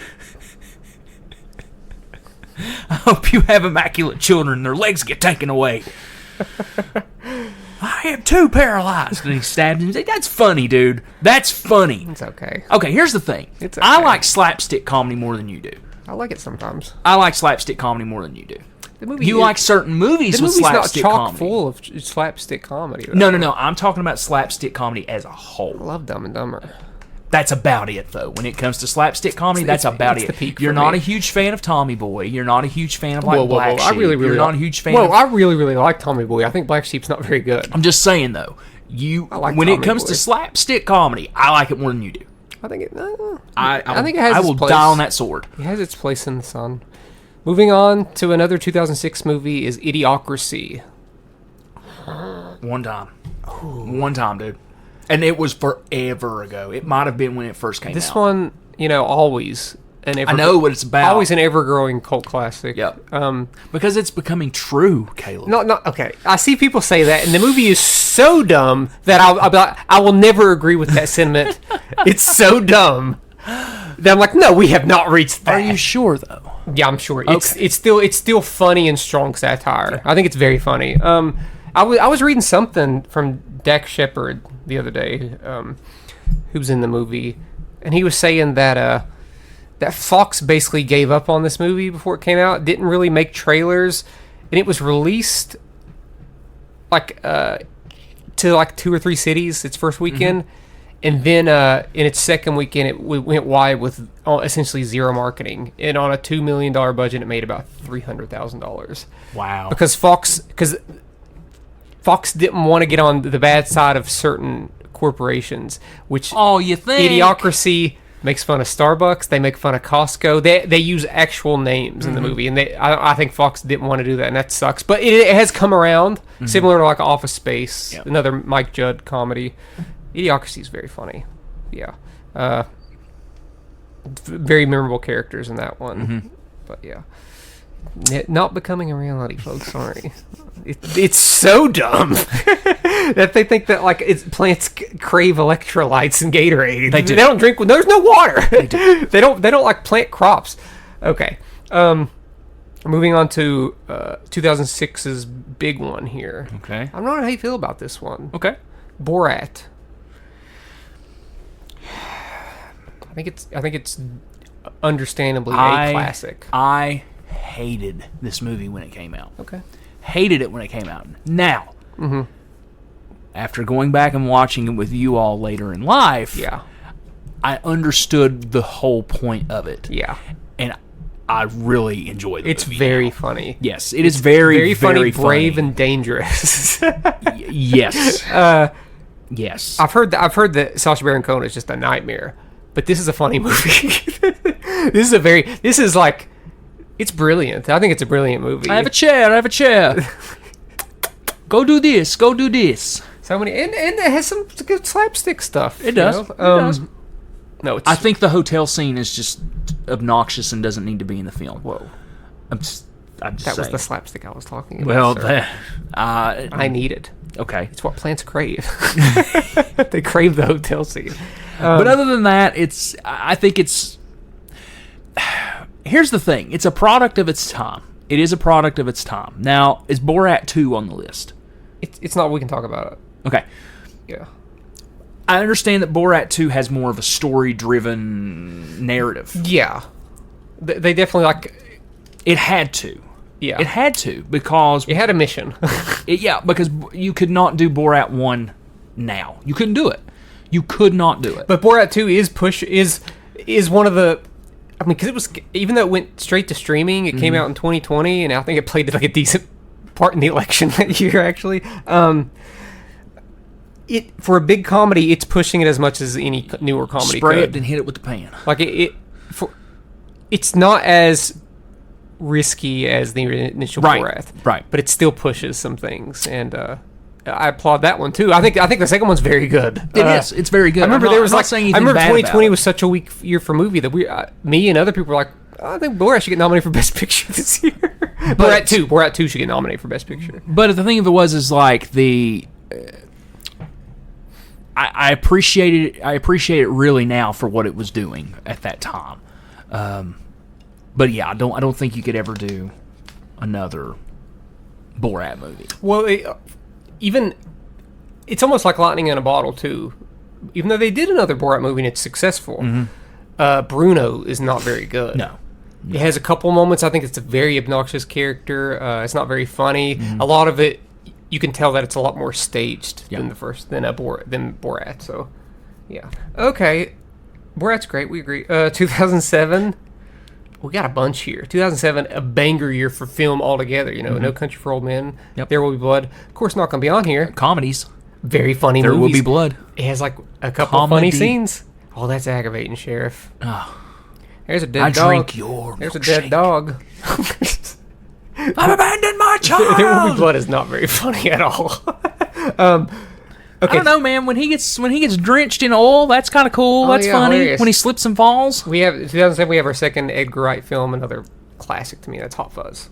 hope you have immaculate children. Their legs get taken away. I am too paralyzed. And he stabbed him. That's funny, dude. That's funny. It's okay. Okay, here's the thing. It's okay. I like slapstick comedy more than you do. I like it sometimes. I like slapstick comedy more than you do. You like certain movies with slapstick The movie's not chock comedy. full of slapstick comedy. No. I'm talking about slapstick comedy as a whole. I love Dumb and Dumber. That's about it, though. When it comes to slapstick comedy, that's about it. You're not a huge fan of Tommy Boy. You're not a huge fan of Black Sheep. You're not a huge fan. I really like Tommy Boy. I think Black Sheep's not very good. I'm just saying, though. When it comes to slapstick comedy, I like it more than you do. I think it. I think it has. I will die on that sword. It has its place in the sun. Moving on to another 2006 movie is Idiocracy. One time, dude. And it was forever ago. It might have been when it first came out. This one, always I know what it's about. Always an ever-growing cult classic. Yep. Because it's becoming true, Caleb. No, okay. I see people say that, and the movie is so dumb that I'll be like, I will never agree with that sentiment. It's so dumb that I'm like, no, we have not reached that. Are you sure, though? Yeah, I'm sure. Okay. It's still funny and strong satire. Yeah. I think it's very funny. I was reading something from Dak Shepard the other day, who's in the movie, and he was saying that that Fox basically gave up on this movie before it came out, didn't really make trailers, and it was released to 2 or 3 cities its first weekend, and then in its second weekend it went wide with essentially zero marketing, and on a $2 million budget it made about $300,000. Wow. Because Fox didn't want to get on the bad side of certain corporations, which you think? Idiocracy makes fun of Starbucks. They make fun of Costco. They use actual names in the movie, and I think Fox didn't want to do that, and that sucks. But it has come around, similar to like Office Space, another Mike Judd comedy. Idiocracy is very funny. Yeah, very memorable characters in that one. But yeah, not becoming a reality, folks. Sorry, it's so dumb that they think that like plants crave electrolytes and Gatorade. They don't drink. There's no water. They don't like plant crops. Okay. Moving on to 2006's big one here. Okay. I don't know how you feel about this one. Okay. Borat. I think it's understandably a classic. I hated this movie when it came out. Okay. Hated it when it came out. Now, after going back and watching it with you all later in life, I understood the whole point of it. Yeah. And I really enjoyed it. It's very funny. Yes, it's very funny, brave, funny. and dangerous. Yes. Yes. I've heard that Sacha Baron Cohen is just a nightmare, but this is a funny movie. This is like, it's brilliant. I think it's a brilliant movie. I have a chair. Go do this. So many, and it has some good slapstick stuff. It does. It does. No, I think the hotel scene is just obnoxious and doesn't need to be in the film. Whoa. I'm just that saying. Was the slapstick I was talking about. Well, I need it. Okay. It's what plants crave. They crave the hotel scene. But other than that, I think it's... Here's the thing. It's a product of its time. It is a product of its time. Now, is Borat 2 on the list? It's not. We can talk about it. Okay. Yeah. I understand that Borat 2 has more of a story-driven narrative. Yeah. They definitely like... It had to. Yeah. It had to, because... It had a mission. Because you could not do Borat 1 now. You couldn't do it. You could not do it. But Borat 2 is one of the... I mean, because it was... Even though it went straight to streaming, it came out in 2020, and I think it played like a decent part in the election that year, actually. For a big comedy, it's pushing it as much as any newer comedy Spray could. it and hit it with the pan. Like, it's not as risky as the initial Borat. Right. But it still pushes some things, and I applaud that one too. I think the second one's very good. It is. It's very good. I remember I remember 2020 was such a weak year for movie that me and other people were like, I think Borat should get nominated for Best Picture this year. Borat 2 should get nominated for Best Picture. But the thing of it was like the... I appreciate it really now for what it was doing at that time. But yeah, I don't think you could ever do another Borat movie. Well, it's almost like lightning in a bottle too. Even though they did another Borat movie and it's successful, Bruno is not very good. No. It has a couple moments. I think it's a very obnoxious character. It's not very funny. A lot of it, you can tell that it's a lot more staged than Borat. So, yeah. Okay, Borat's great. We agree. 2007. We got a bunch here. 2007, a banger year for film altogether. No Country for Old Men. Yep. There Will Be Blood. Of course, not gonna be on here. Comedies. Very funny There movies. Will Be Blood. It has like a couple of funny scenes. Oh, that's aggravating, Sheriff. Oh. There's a dead dog. Drink your There's milkshake. a dead dog. I've abandoned my child. There Will Be Blood is not very funny at all. I don't know, man. When he gets drenched in oil, that's kind of cool. That's funny. Hilarious. When he slips and falls. We have 2007. We have our second Edgar Wright film, another classic to me. That's Hot Fuzz.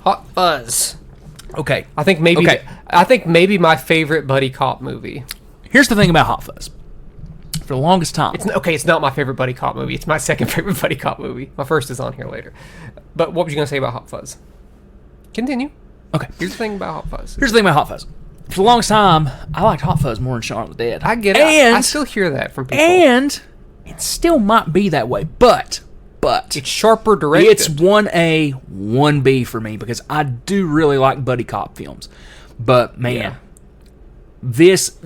Hot Fuzz. Okay. I think maybe my favorite buddy cop movie. Here's the thing about Hot Fuzz. For the longest time, It's not my favorite buddy cop movie. It's my second favorite buddy cop movie. My first is on here later. But what was you gonna say about Hot Fuzz? Continue. Okay. Here's the thing about Hot Fuzz. Here's the thing about Hot Fuzz. For the longest time, I liked Hot Fuzz more than Shaun of the Dead. I get it. And I still hear that from people. And it still might be that way, but it's sharper directed. it's 1A, 1B for me because I do really like buddy cop films. But man, this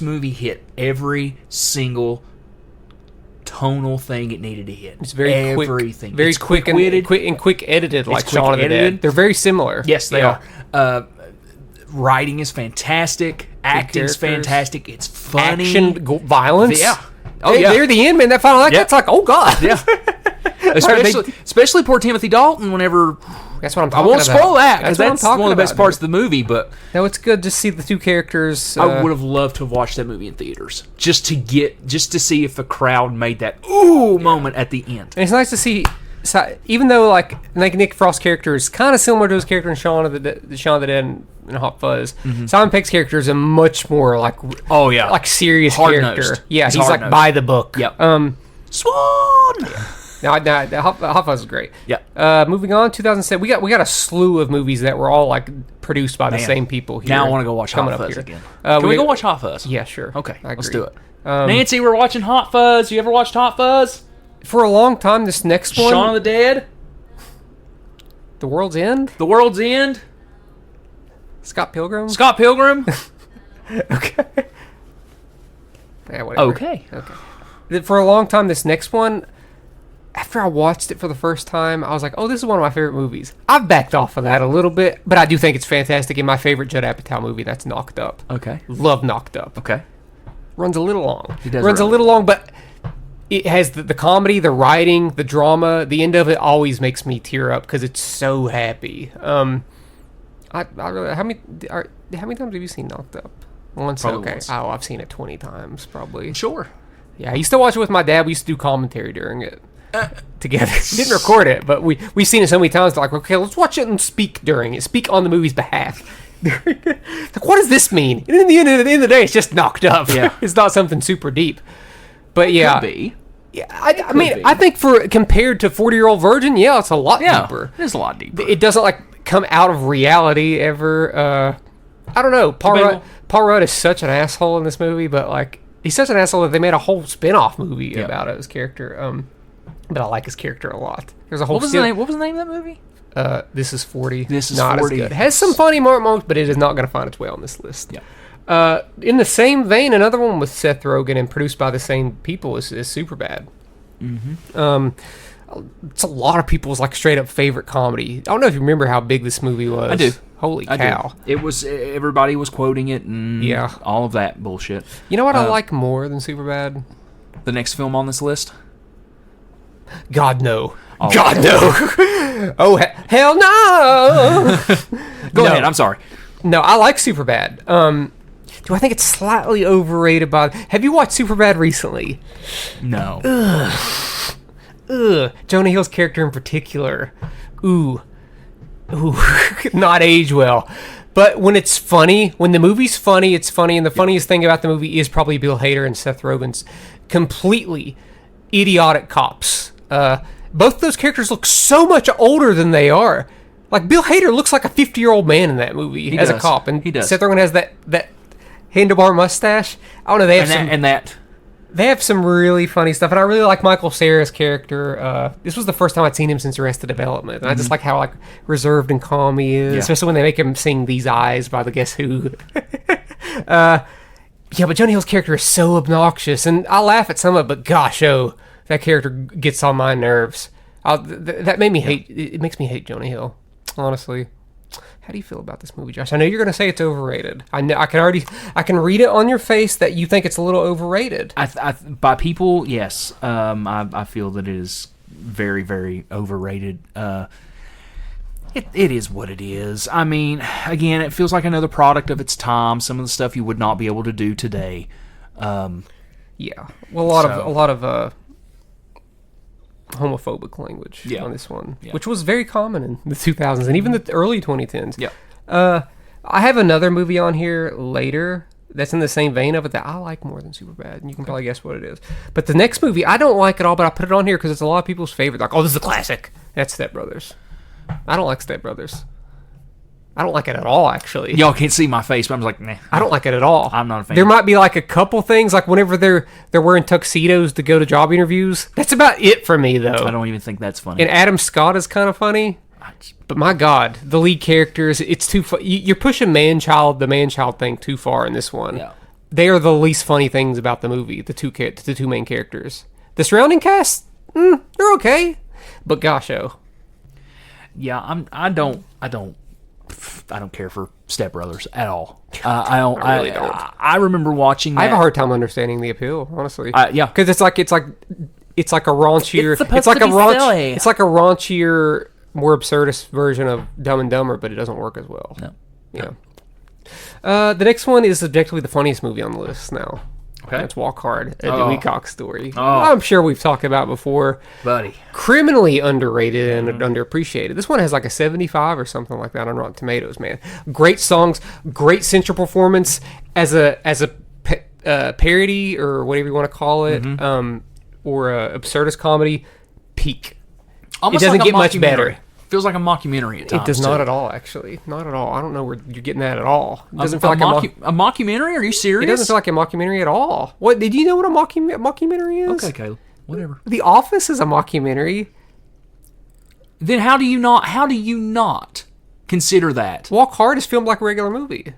movie hit every single tonal thing it needed to hit. It's very quick, everything. very it's quick and quick edited, like quick Shaun of the Dead. They're very similar. Yes, they are. Writing is fantastic. Acting's characters. fantastic. It's funny. Action, violence. Yeah. Near the end, man. That final act, that's like, oh god. Yeah. Especially poor Timothy Dalton. Whenever that's what I'm I talking about. won't spoil that because that's what I'm one of the best about, parts of the movie. But no, it's good to see the two characters. I would have loved to have watched that movie in theaters just to see if the crowd made that moment at the end. And it's nice to see. So, even though like Nick Frost's character is kind of similar to his character in Shaun of the Dead and Hot Fuzz, Simon Pegg's character is a much more like serious Hard-nosed. character. Yeah, He's he's like hard-nosed. by the book. Yep. Swan. No, Hot Fuzz is great. Yeah. Moving on, 2007. We got a slew of movies that were all like produced by the same people here. Now I want to go watch Hot Fuzz again. Can we go watch Hot Fuzz? Yeah, sure. Okay, I agree. let's do it. Nancy, we're watching Hot Fuzz. You ever watched Hot Fuzz? For a long time, this next one, Shaun of the Dead. The World's End. The World's End. Scott Pilgrim. Okay. Yeah, whatever. Okay. For a long time, this next one, after I watched it for the first time, I was like, oh, this is one of my favorite movies. I've backed off of that a little bit, but I do think it's fantastic. And my favorite Judd Apatow movie, that's Knocked Up. Okay. Love Knocked Up. Okay. Runs a little long. He does Runs a little long, but it has the comedy, the writing, the drama. The end of it always makes me tear up because it's so happy. I really, how many times have you seen Knocked Up? Once. Probably okay. once. Oh, I've seen it 20 times probably. Sure. Yeah, I used to watch it with my dad. We used to do commentary during it together. Didn't record it, but we've seen it so many times. Like, okay, let's watch it and speak during it. Speak on the movie's behalf. Like, what does this mean? And in the end of the day, it's just Knocked Up. Yeah. It's not something super deep. But yeah, Could be. Yeah, I mean, I think compared to 40-Year-Old Virgin, yeah, it's a lot deeper. It is a lot deeper. It doesn't like come out of reality ever. I don't know. Paul Rudd is such an asshole in this movie, but like he's such an asshole that they made a whole spin-off movie about his character. But I like his character a lot. There's a whole. What was the name of that movie? This is 40. This is not 40. As good. It has some funny moments, but it is not going to find its way on this list. Yeah. In the same vein, another one with Seth Rogen and produced by the same people is Superbad. Mm-hmm. It's a lot of people's like straight up favorite comedy. I don't know if you remember how big this movie was. I do. Holy cow! It was. Everybody was quoting it and all of that bullshit. You know what I like more than Superbad? The next film on this list? God no. Oh. God no. Oh hell no. Go ahead. I'm sorry. No, I like Superbad. Do I think it's slightly overrated by... Have you watched Superbad recently? No. Ugh. Jonah Hill's character in particular. Ooh. Not age well. But when it's funny, when the movie's funny, it's funny, and the funniest thing about the movie is probably Bill Hader and Seth Rogen's completely idiotic cops. Both those characters look so much older than they are. Like, Bill Hader looks like a 50-year-old man in that movie as a cop. And he does. Seth Rogen has that handlebar mustache. I don't know, they have They have some really funny stuff, and I really like Michael Cera's character. This was the first time I'd seen him since Arrested Development, and I just like how like reserved and calm he is, especially when they make him sing "These Eyes" by the Guess Who. But Jonah Hill's character is so obnoxious, and I laugh at some of it, but gosh, that character gets on my nerves. That made me hate. It makes me hate Jonah Hill, honestly. How do you feel about this movie, Josh? I know you're going to say it's overrated. I know. I can read it on your face that you think it's a little overrated. By people, yes. I feel that it is very, very overrated. It is what it is. I mean, again, it feels like another product of its time. Some of the stuff you would not be able to do today. Yeah, well, a lot of homophobic language on this one, which was very common in the 2000s and even the early 2010s. Yeah. I have another movie on here later that's in the same vein of it that I like more than Superbad, and you can probably guess what it is. But the next movie, I don't like at all, but I put it on here because it's a lot of people's favorite. Like, oh, this is a classic. That's Step Brothers. I don't like Step Brothers. I don't like it at all, actually. Y'all can't see my face, but I'm like, nah. I don't like it at all. I'm not a fan. There might be like a couple things, like whenever they're wearing tuxedos to go to job interviews. That's about it for me, though. I don't even think that's funny. And Adam Scott is kind of funny. But my God, the lead characters, it's too you're pushing the man-child thing too far in this one. Yeah. They are the least funny things about the movie, the two main characters. The surrounding cast, they're okay. But gosh, yeah, I don't care for Step Brothers at all. I don't. I really don't. I remember watching that. I have a hard time understanding the appeal, honestly. Yeah, because it's like a raunchier. It's like a raunchier, more absurdist version of Dumb and Dumber, but it doesn't work as well. No. Yeah. The next one is objectively the funniest movie on the list now. Okay. That's Walk Hard, a Dewey Cox story. Oh. I'm sure we've talked about before. Buddy. Criminally underrated and underappreciated. This one has like a 75 or something like that on Rotten Tomatoes, man. Great songs, great central performance as a parody or whatever you want to call it, or a absurdist comedy, peak. Almost it doesn't like get much better. Feels like a mockumentary at times. It does not at all, actually. Not at all. I don't know where you're getting that at all. It doesn't feel like a mockumentary? Are you serious? It doesn't feel like a mockumentary at all. What? Did you know what a mockumentary is? Okay, Caleb. Whatever. The Office is a mockumentary. Then how do you not consider that? Walk Hard is filmed like a regular movie.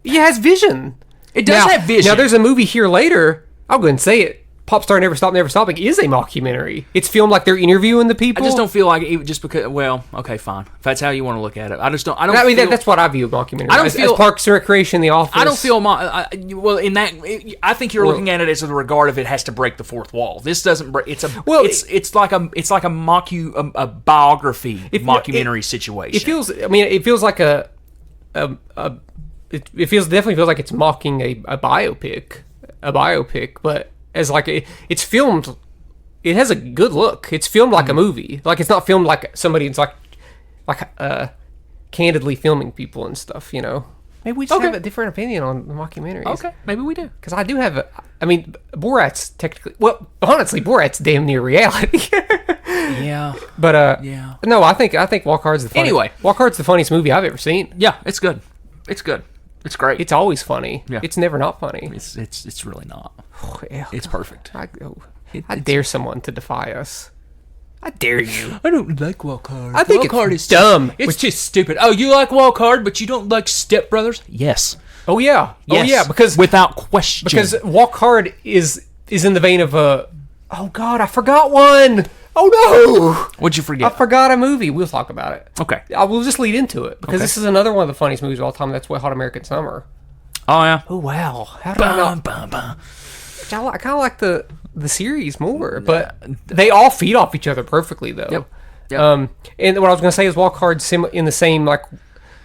It has vision. It does have vision. Now, there's a movie here later. I'll go ahead and say it. Popstar Never Stop, Never Stopping is a mockumentary. It's filmed like they're interviewing the people. I just don't feel like it just because. Well, okay, fine. If that's how you want to look at it, I don't. I mean, that's what I view mockumentary. I don't feel as Parks and Recreation, The Office. I don't feel well in that. I think you're looking at it as in the regard of it has to break the fourth wall. This doesn't break. It's like a biography mockumentary situation. It feels. I mean, it feels like it definitely feels like it's mocking a biopic, but. As like it's filmed, it has a good look. It's filmed like a movie. Like it's not filmed like somebody. It's like candidly filming people and stuff. You know. Maybe we just have a different opinion on the mockumentaries. Okay, maybe we do. Because I do have I mean, Borat's technically. Well, honestly, Borat's damn near reality. Yeah. But yeah. No, I think Walk Hard's the funniest. Anyway, Walk Hard's the funniest movie I've ever seen. Yeah, it's good. It's good. It's great. It's always funny. Yeah. It's never not funny. It's really not. Oh, yeah. It's perfect. I dare someone to defy us. I dare you. I don't like Walk Hard. I think Walk Hard is dumb. It's just stupid. Oh, you like Walk Hard, but you don't like Step Brothers? Yes. Oh yeah. Yes. Oh yeah. Because without question. Because Walk Hard is in the vein of oh God, I forgot one. Oh no. What'd you forget? I forgot a movie. We'll talk about it. Okay. We'll just lead into it because this is another one of the funniest movies of all time. That's Wet Hot American Summer. Oh yeah. Oh wow. How do I not? I kind of like the series more, but they all feed off each other perfectly though. Yep. And what I was going to say is Walk Hard in the same like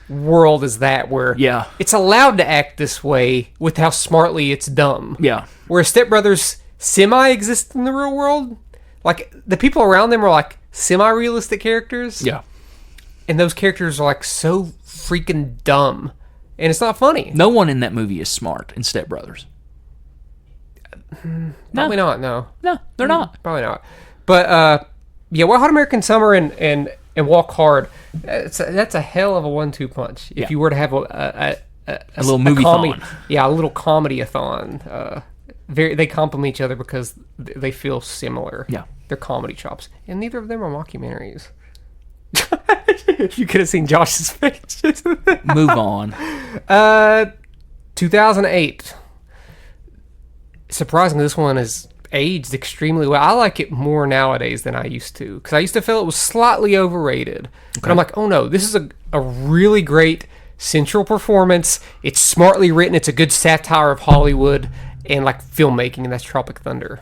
world as that, where it's allowed to act this way with how smartly it's dumb. Yeah. Where Step Brothers semi-exist in the real world, like the people around them are like semi-realistic characters. Yeah. And those characters are like so freaking dumb, and it's not funny. No one in that movie is smart in Step Brothers. Probably not. No, they're not. Probably not. But yeah, Wet Hot American Summer and Walk Hard. That's a hell of a 1-2 punch. If you were to have a little movie-thon. Yeah, a little comedy-a-thon. They complement each other because they feel similar. Yeah, they're comedy chops, and neither of them are mockumentaries. You could have seen Josh's face. Move on. 2008. Surprisingly, this one has aged extremely well. I like it more nowadays than I used to, because I used to feel it was slightly overrated. Okay. But I'm like, oh no, this is a really great central performance. It's smartly written. It's a good satire of Hollywood and like filmmaking, and that's Tropic Thunder.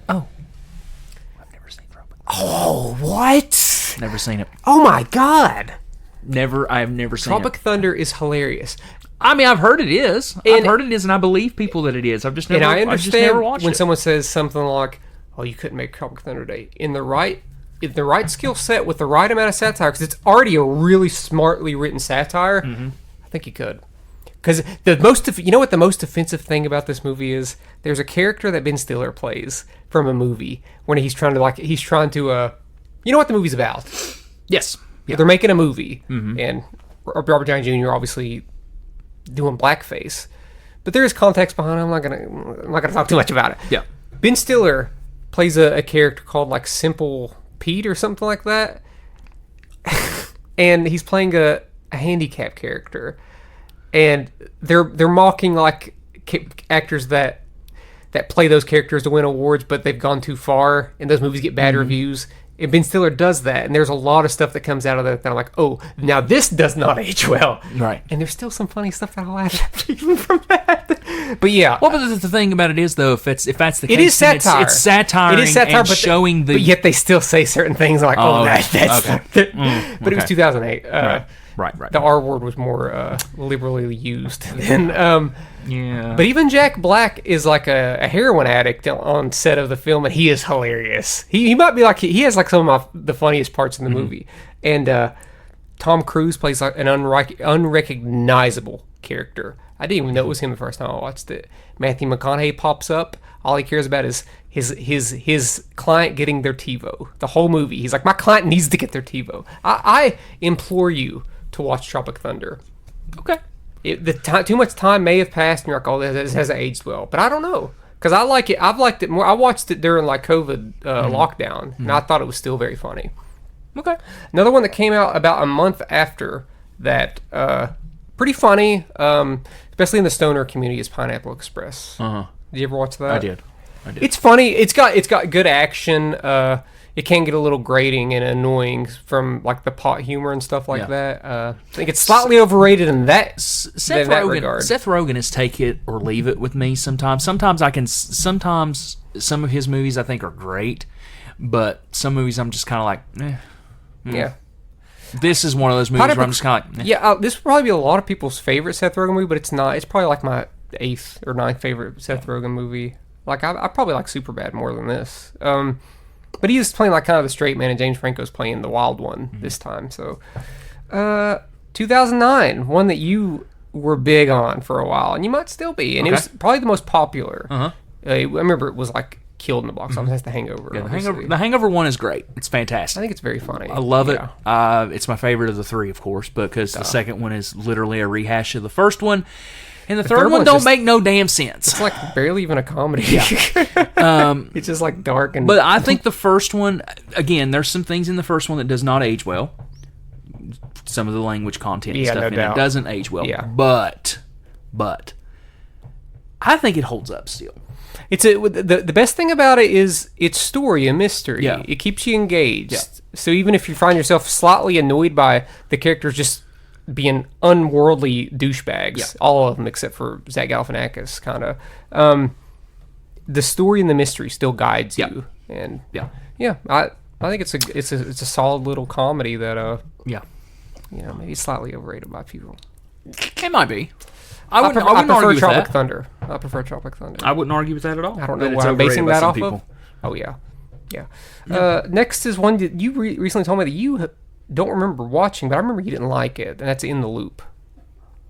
Oh. I've never seen Tropic Thunder. Oh, what? Never seen it. Oh my god! I've never seen Tropic it. Thunder is hilarious. I mean, I've heard it is. I've heard it is, and I believe people that it is. I've just never. And I I've just understand never watched when it. someone says something like, "Oh, you couldn't make Tropic Thunder today." In the right skill set with the right amount of satire, because it's already a really smartly written satire. I think you could. Because you know what the most offensive thing about this movie is? There's a character that Ben Stiller plays from a movie when he's trying to you know what the movie's about? Yes. Yeah. They're making a movie, and Robert Downey Jr. obviously doing blackface, but there is context behind it. I'm not gonna talk too much about it. Yeah. Ben Stiller plays a character called like Simple Pete or something like that, and he's playing a handicap character, and they're mocking like actors that play those characters to win awards, but they've gone too far, and those movies get bad reviews. And Ben Stiller does that, and there's a lot of stuff that comes out of that I'm like, oh, now this does not age well. Right. And there's still some funny stuff that I laugh at even from that. But yeah. Well, but the thing about it is, though, if that's the case, it is satire. It's satire. It is satire, and showing but yet they still say certain things like, that's... Okay. But it was 2008. Right. The R word was more liberally used than... Yeah. But even Jack Black is like a heroin addict on set of the film, and he is hilarious. He might be like, he has like some of the funniest parts in the movie. And Tom Cruise plays like an unrecognizable character. I didn't even know it was him the first time I watched it. Matthew McConaughey pops up. All he cares about is his client getting their TiVo. The whole movie, he's like, my client needs to get their TiVo. I implore you to watch Tropic Thunder. Okay. Too much time may have passed, and you're like, oh, this hasn't aged well. But I don't know, because I like it. I've liked it more. I watched it during like COVID lockdown, and I thought it was still very funny. Okay. Another one that came out about a month after that, pretty funny, especially in the stoner community, is Pineapple Express. Did you ever watch that? I did. It's funny. It's got good action. It can get a little grating and annoying from like the pot humor and stuff like that. I think it's slightly overrated in that regard. Seth Rogen is take it or leave it with me sometimes. Sometimes some of his movies I think are great, but some movies I'm just kind of like, Yeah. This is one of those movies where I'm just kind of like, Yeah, this would probably be a lot of people's favorite Seth Rogen movie, but it's not. It's probably like my 8th or 9th favorite Seth Rogen movie. Like, I probably like Superbad more than this. But he is playing like kind of the straight man, and James Franco's playing the wild one this time. So, 2009, one that you were big on for a while, and you might still be, and it was probably the most popular. I remember it was like killed in the box office. That's The Hangover. Yeah, the Hangover one is great. It's fantastic. I think it's very funny. I love it. It's my favorite of the three, of course, because the second one is literally a rehash of the first one. And the third one don't make no damn sense. It's like barely even a comedy. It's just like dark and... But I think the first one, again, there's some things in the first one that does not age well. Some of the language content and stuff in it doesn't age well. Yeah. But I think it holds up still. The best thing about it is its story and mystery. Yeah. It keeps you engaged. Yeah. So even if you find yourself slightly annoyed by the characters just being unworldly douchebags, all of them except for Zach Galifianakis, kind of, the story and the mystery still guides you. And I think it's a solid little comedy that maybe slightly overrated by people. It might be. I wouldn't prefer argue with Tropic that. Thunder. I prefer Tropic Thunder. I wouldn't argue with that at all. I don't know what I'm basing that off of. Oh yeah. Next is one that you recently told me that you don't remember watching, but I remember you didn't like it, and that's In the Loop.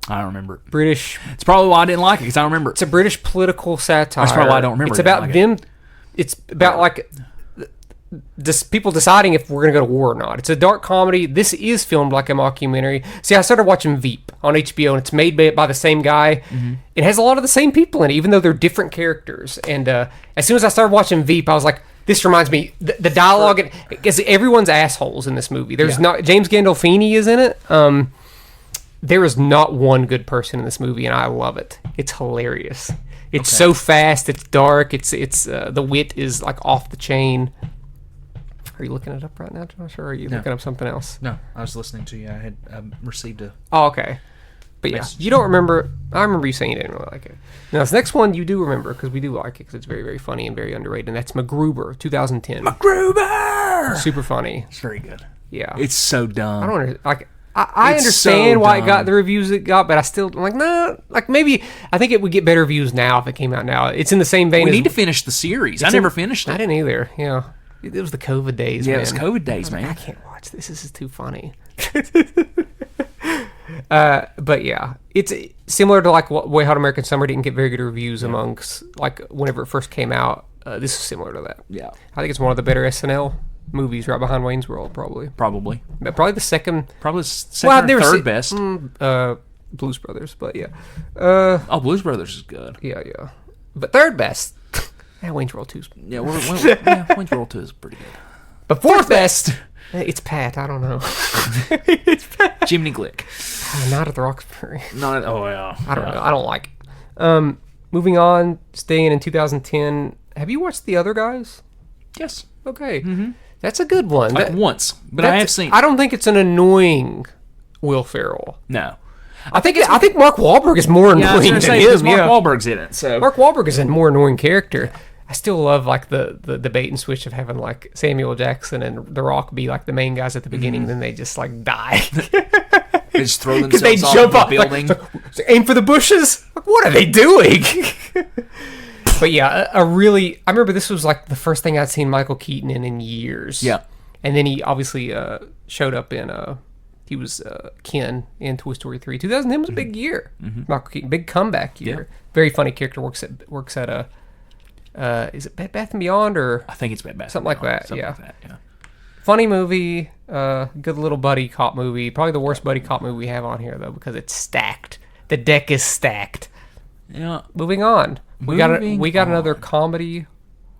I don't remember it. British. It's probably why I didn't like it, because I don't remember it. It's a British political satire. That's probably why I don't remember it. It's about them. It's about like people deciding if we're going to go to war or not. It's a dark comedy. This is filmed like a mockumentary. See, I started watching Veep on HBO, and it's made by the same guy. It has a lot of the same people in it, even though they're different characters. And as soon as I started watching Veep, I was like, this reminds me, the dialogue, because everyone's assholes in this movie. There's not, James Gandolfini is in it. There is not one good person in this movie, and I love it. It's hilarious. It's so fast. It's dark. It's the wit is like off the chain. Are you looking it up right now, Josh, or are you looking up something else? No, I was listening to you. I had received a... Oh, okay. But yeah, you don't remember... I remember you saying you didn't really like it. Now, this next one you do remember, because we do like it, because it's very, very funny and very underrated, and that's MacGruber, 2010. MacGruber! Super funny. It's very good. Yeah. It's so dumb. I don't like. I It's understand so why it got dumb. the reviews it got, but I still I'm like no. Like maybe I think it would get better reviews now if it came out now. It's in the same vein. We as, need to finish the series. I never finished I it. didn't either. Yeah, it was the COVID days. Yeah, man. it was COVID days, I man. can't watch this. This is too funny. But yeah, it's similar to like Way Hot American Summer didn't get very good reviews amongst like whenever it first came out. This is similar to that. Yeah, I think it's one of the better SNL movies, right behind Wayne's World, probably. probably. But probably the second. Probably second Well, I've or never third seen best. Blues Brothers, but yeah, Oh, Blues Brothers is good. yeah. But third best, Wayne's World 2's. Yeah, Wayne's World 2 is pretty good. But fourth best, it's Pat. I don't know. It's Pat. Jiminy Glick. Not at the Roxbury. Not. Oh yeah. I don't know. I don't like it. Moving on, staying in 2010. Have you watched The Other Guys? Yes. Okay, that's a good one. Once, but I have seen. I don't think it's an annoying Will Ferrell. No. I think Mark Wahlberg is more Yeah, I was annoying gonna than say him. because Mark Yeah. Wahlberg's in it. So Mark Wahlberg is a more annoying character. I still love like the debate and switch of having like Samuel Jackson and The Rock be like the main guys at the beginning, then they just like die. they just throw Because they themselves jump off off the building. like, aim for the bushes. Like, what are they doing? But yeah, I remember this was like the first thing I'd seen Michael Keaton in years. Yeah. And then he obviously showed up in he was Ken in Toy Story 3. 2010 was a big year. Michael Keaton, big comeback year. Yeah. Very funny character. Works at a is it Bed Bath and Beyond or I think it's Bad Bath. something like that? Something Yeah. like that, yeah. Funny movie. Good little buddy cop movie. Probably the worst buddy cop movie we have on here though because it's stacked. The deck is stacked. Yeah. Moving on. We got Moving another on. comedy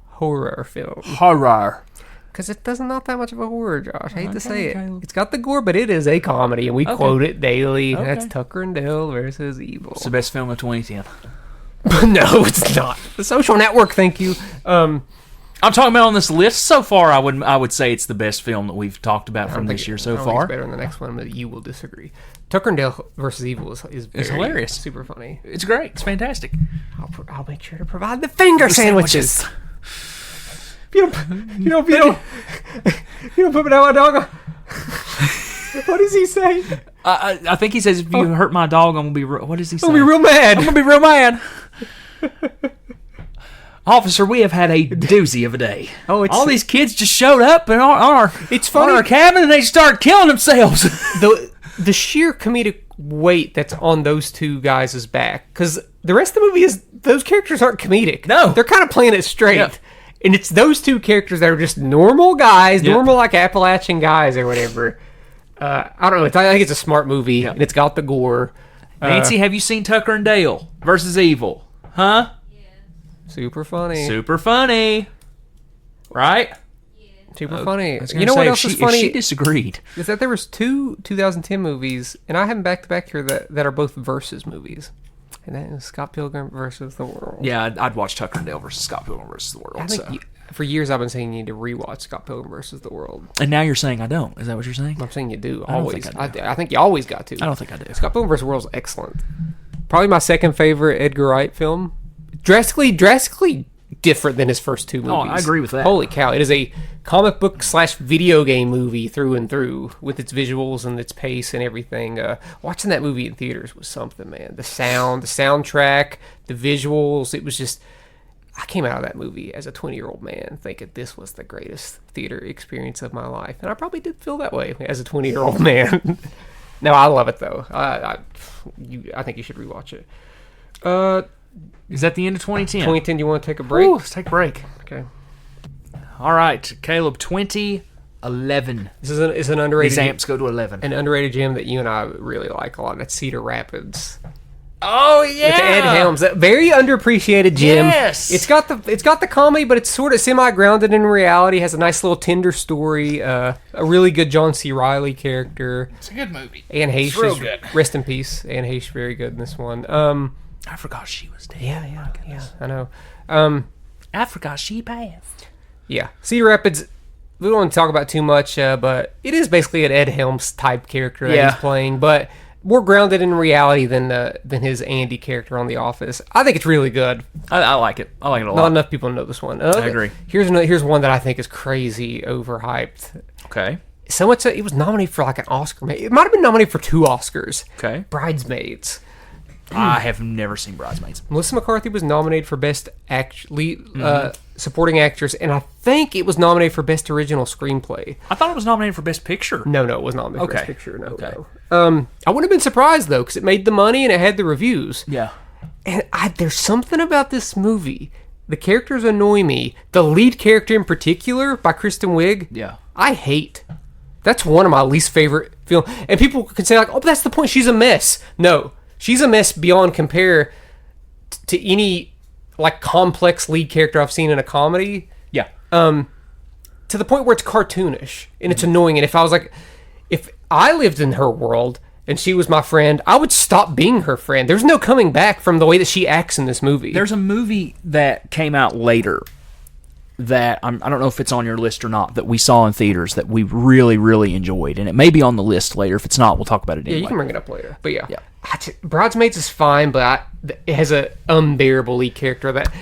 horror film. Horror. Because it does not that much of a horror, Josh. I hate to Okay, say it. Caleb. It's got the gore, but it is a comedy, and we quote it daily. Okay. That's Tucker and Dale versus Evil. It's the best film of 2010. No, it's not. The Social Network, thank you. I'm talking about on this list so far. I would say it's the best film that we've talked about from this year so I don't think far. it's better than the next one, but you will disagree. Tucker and Dale versus Evil is very, hilarious. super funny. It's great. It's fantastic. I'll make sure to provide the finger sandwiches. You don't put my dog. What does he say? I think he says if you hurt my dog, I'm gonna be. What does he say? I'll be real mad. I'm gonna be real mad. Officer, we have had a doozy of a day. Oh, it's- all these kids just showed up in our It's funny. on our cabin and they start killing themselves. The sheer comedic weight that's on those two guys' back, because the rest of the movie is those characters aren't comedic. No. They're kind of playing it straight. Yep. And it's those two characters that are just normal guys, Yep. normal like Appalachian guys or whatever. I don't know. I think it's a smart movie, Yep. and it's got the gore. Nancy, have you seen Tucker and Dale versus Evil? Huh? Super funny. Super funny. Right? Super funny. I was You gonna know what say, else is if funny? she disagreed. Is that there was two 2010 movies, and I have them back to back here that are both versus movies. And that is Scott Pilgrim versus the World. Yeah, I'd watch Tucker and Dale versus Scott Pilgrim versus the World. I think So. for years I've been saying you need to rewatch Scott Pilgrim versus the World. And now you're saying I don't. Is that what you're saying? I'm saying you do I don't always. think I do. I think you always got to. I don't think I do. Scott Pilgrim vs. World is excellent. Probably my second favorite Edgar Wright film. Drastically different than his first two movies. Oh, I agree with that. Holy cow! It is a comic book / video game movie through and through with its visuals and its pace and everything. Watching that movie in theaters was something, man. The sound, the soundtrack, the visuals. It was just. I came out of that movie as a 20-year-old man thinking this was the greatest theater experience of my life. And I probably did feel that way as a 20-year-old man. No, I love it, though. I think you should rewatch it. Is that the end of 2010? 2010, do you want to take a break? Ooh, let's take a break. Okay. All right, Caleb, 2011. This is an underrated These amps go to 11. an underrated gym that you and I really like a lot. That's Cedar Rapids. Oh, yeah. With Ed Helms, that very underappreciated gym. Yes. It's got the comedy, but it's sort of semi-grounded in reality. Has a nice little tender story. A really good John C. Reilly character. It's a good movie. Anne Heche real is good. rest in peace. Anne Heche very good in this one. I forgot she was dead. Yeah, I know. I forgot she passed. Yeah, Cedar Rapids. We don't want to talk about too much, but it is basically an Ed Helms type character that he's playing, but more grounded in reality than his Andy character on The Office. I think it's really good. I like it. I like it a Not lot. enough people know this one. I agree. Here's one that I think is crazy overhyped. Okay. so much that it was nominated for like an Oscar. It might have been nominated for 2 Oscars. Okay. Bridesmaids. I have never seen Bridesmaids. Melissa McCarthy was nominated for Best Supporting Actress, and I think it was nominated for Best Original Screenplay. I thought it was nominated for Best Picture. No, it was nominated for Okay. Best Picture. No, Okay. no. I wouldn't have been surprised, though, because it made the money and it had the reviews. Yeah. And there's something about this movie. The characters annoy me. The lead character in particular, by Kristen Wiig, Yeah. I hate. That's one of my least favorite films. And people can say, like, oh, but that's the point. She's a mess. No. She's a mess beyond compare to any, like, complex lead character I've seen in a comedy. Yeah. To the point where it's cartoonish and it's annoying. And if I lived in her world and she was my friend, I would stop being her friend. There's no coming back from the way that she acts in this movie. There's a movie that came out later that I don't know if it's on your list or not, that we saw in theaters that we really, really enjoyed. And it may be on the list later. If it's not, we'll talk about it anyway. Yeah, you can bring it up later. But yeah. Yeah. Bridesmaids is fine, but it has an unbearable lead character that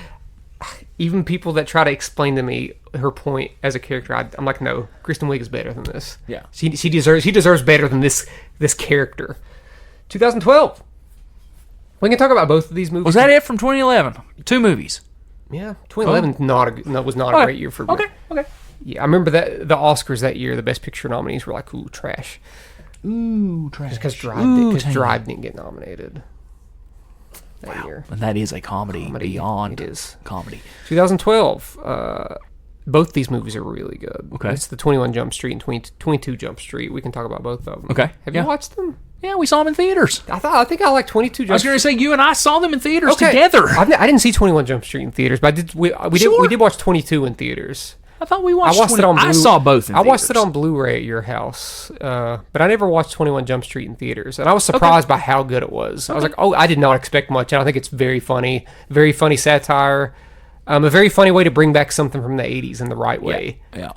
even people that try to explain to me her point as a character, I'm like, no, Kristen Wiig is better than this. Yeah. She deserves better than this character. 2012. We can talk about both of these movies. Was that it from 2011? 2 movies. Yeah, 2011 was not a great year for me. Okay. Yeah, I remember that the Oscars that year, the Best Picture nominees were like, ooh, trash. Ooh, trash. Because Drive didn't get nominated that year. And that is a comedy beyond it is. comedy. 2012, both these movies are really good. Okay. It's the 21 Jump Street and 22 Jump Street. We can talk about both of them. Okay, Have yeah. you watched them? Yeah, we saw them in theaters. I think I like 22 Jump Street. I was going to say, you and I saw them in theaters together. I didn't see 21 Jump Street in theaters, but we did watch 22 in theaters. I thought we watched. I watched it on. I saw both in theaters. I watched it on Blu-ray at your house, but I never watched 21 Jump Street in theaters, and I was surprised by how good it was. I was like, oh, I did not expect much, and I think it's very funny satire, a very funny way to bring back something from the 80s in the right way. Yeah.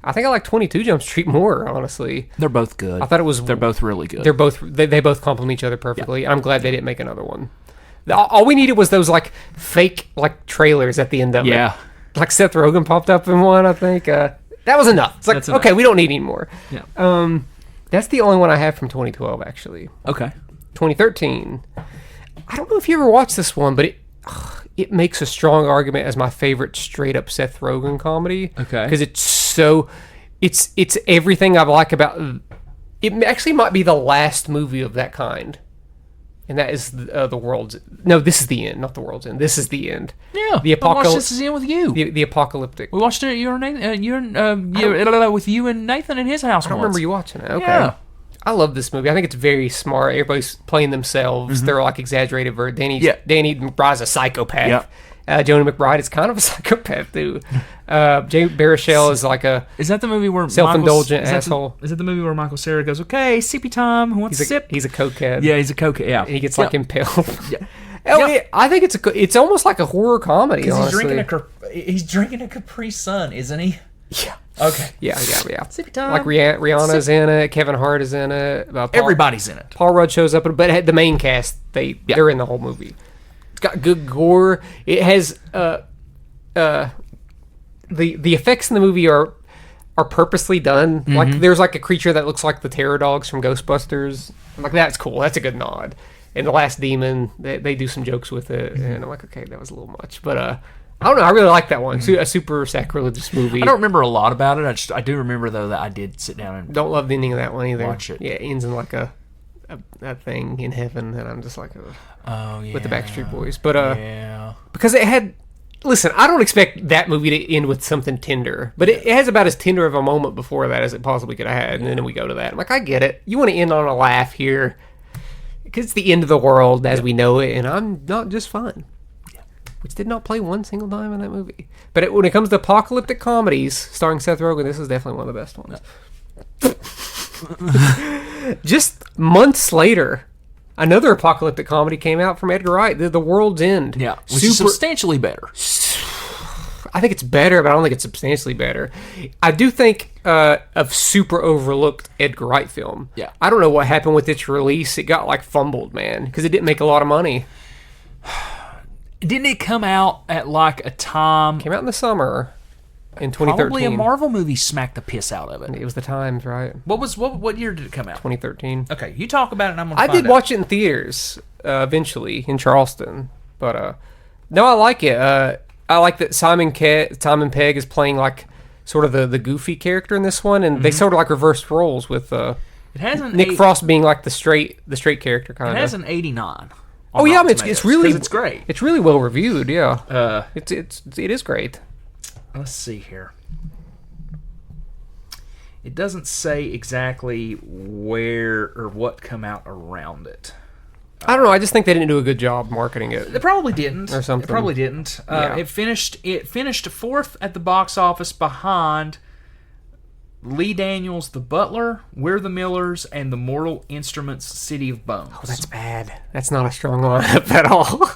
I think I like 22 Jump Street more, honestly. They're both good. I thought it was. They're both really good. They both complement each other perfectly. Yeah. I'm glad they didn't make another one. All we needed was those like fake like trailers at the end of it. Yeah. Like Seth Rogen popped up in one, I think. That was enough. It's like, That's enough. Okay, we don't need any more. Yeah. That's the only one I have from 2012, actually. Okay. 2013. I don't know if you ever watched this one, but it makes a strong argument as my favorite straight up Seth Rogen comedy. Okay. Because it's everything I like about it. Actually might be the last movie of that kind. And that is the World's... No, this is the end, not the World's End. This is the end. Yeah. The This is the end with you. The apocalyptic. We watched it. With you and Nathan in his house. I don't remember you watching it. Okay. Yeah. I love this movie. I think it's very smart. Everybody's playing themselves. They're like exaggerated versions. Danny McBride's a psychopath. Yeah. Joni McBride is kind of a psychopath too. Jay Baruchel is like a Is that the movie where self-indulgent asshole? Is that the movie where Michael Cera goes, okay, sippy time, who wants a sip? He's a cokehead. Yeah, he's a cokehead. Yeah, And he gets like impaled. Yeah. I think it's almost like a horror comedy. Honestly. He's drinking a Capri Sun, isn't he? Yeah. Okay. Yeah. Sippy time. Like Rihanna's in it. Kevin Hart is in it. Everybody's in it. Paul Rudd shows up, but the main cast they're in the whole movie. It's got good gore. It has the effects in the movie are purposely done. Mm-hmm. Like there's like a creature that looks like the terror dogs from Ghostbusters. I'm like, that's cool. That's a good nod. And the Last Demon, they do some jokes with it, and I'm like, okay, that was a little much, but I don't know. I really like that one. A super sacrilegious movie. I don't remember a lot about it. I do remember though that I did sit down and Don't love the ending of that one either. watch it. Yeah, it ends in like a thing in heaven, and I'm just like, Oh yeah. with the Backstreet Boys. But yeah. because it had, listen, I don't expect that movie to end with something tender, but it has about as tender of a moment before that as it possibly could have had, and then we go to that. I'm like, I get it. You want to end on a laugh here, because it's the end of the world as we know it, and I'm not just fine. Which did not play one single time in that movie. But when it comes to apocalyptic comedies starring Seth Rogen, this is definitely one of the best ones. Just months later, another apocalyptic comedy came out from Edgar Wright, The World's End. Yeah, which is substantially better. I think it's better, but I don't think it's substantially better. I do think a super overlooked Edgar Wright film. Yeah. I don't know what happened with its release. It got like fumbled, man, because it didn't make a lot of money. Didn't it come out at like a time? Came out in the summer. in 2013. Probably a Marvel movie smacked the piss out of it. It was the times, right? What year did it come out? 2013. Okay, you talk about it and I'm going to I find did out. watch it in theaters eventually in Charleston, but no, I like it. I like that Simon Pegg is playing like sort of the goofy character in this one, and they sort of like reversed roles with It has an Nick Frost being like the straight character kind of. It has an 89. Oh yeah, I mean, it's really it's great. It's really well reviewed. Yeah, it is great. Let's see here. It doesn't say exactly where or what come out around it. I don't know. I just think they didn't do a good job marketing it. They probably didn't. Or something. They probably didn't. Yeah. It finished fourth at the box office behind Lee Daniels' The Butler, We're the Millers, and The Mortal Instruments' City of Bones. Oh, that's bad. That's not a strong lineup at all.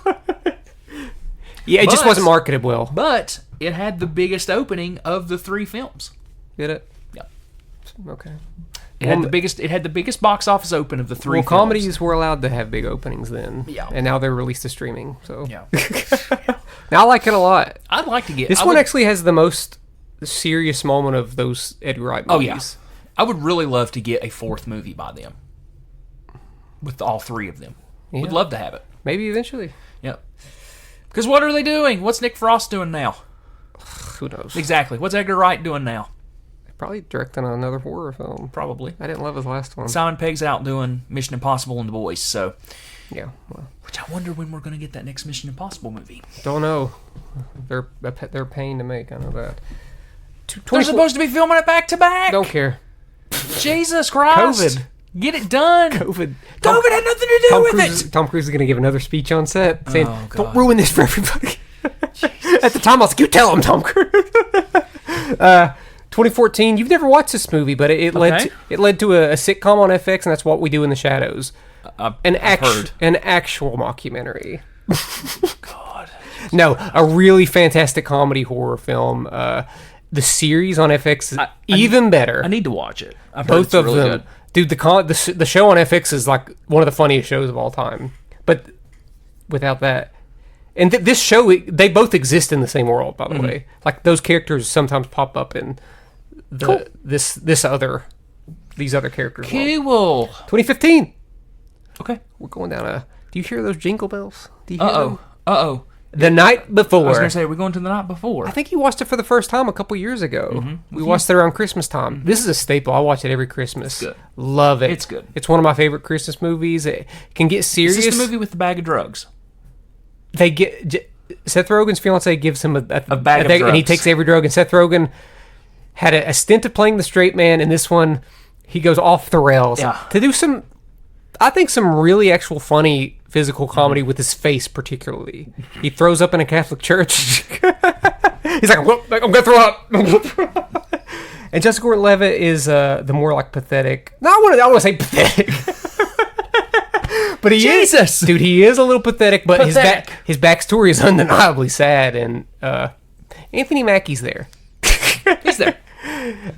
Yeah, it just wasn't marketed well. But it had the biggest opening of the three films. Did it? Yeah. Okay. It had the biggest box office open of the three films. Comedies were allowed to have big openings then. Yeah. And now they're released to streaming. So Yeah. now I like it a lot. I'd like to get... This one actually has the most serious moment of those Edgar Wright movies. Oh, yeah. I would really love to get a fourth movie by them. With all three of them. Yeah. Would love to have it. Maybe eventually. Yep. Because what are they doing? What's Nick Frost doing now? Who knows? Exactly. What's Edgar Wright doing now? Probably directing another horror film. Probably. I didn't love his last one. Simon Pegg's out doing Mission Impossible and The Boys, so... Yeah. Well, which I wonder when we're going to get that next Mission Impossible movie. don't know. They're a pain to make. I know that. They're supposed to be filming it back to back. Don't care. Jesus Christ. COVID. Get it done. COVID. COVID had nothing to do with it. Tom Cruise is going to give another speech on set saying, Oh, God. "Don't ruin this for everybody." At the time, I was like, "You tell him, Tom Cruise." 2014. You've never watched this movie, but it led to a sitcom on FX, and that's What We Do in the Shadows. An actual mockumentary. God. No, a really fantastic comedy horror film. The series on FX is even better. I need to watch it. I've heard Both it's of really them. good. Dude, the show on FX is like one of the funniest shows of all time. But without that... And this show, they both exist in the same world, by the way. Like, those characters sometimes pop up in these other characters. Cool. 2015. Okay. We're going down a... Do you hear those jingle bells? Do you hear them? Uh-oh. The night before. I was going to say, we're going to the night before. I think you watched it for the first time a couple years ago. We watched it around Christmas time. This is a staple. I watch it every Christmas. It's good. Love it. It's good. It's one of my favorite Christmas movies. It can get serious. Is this the movie with the bag of drugs? Seth Rogen's fiance gives him a bag of drugs. and he takes every drug. And Seth Rogen had a stint of playing the straight man. And this one, he goes off the rails to do some really actual funny physical comedy with his face, particularly. He throws up in a Catholic church. He's like, I'm gonna throw up. And Jessica Gordon-Levitt is the more like pathetic. No, I want to say pathetic. But he is, dude. He is a little pathetic, but his backstory is undeniably sad. And Anthony Mackie's there. He's there.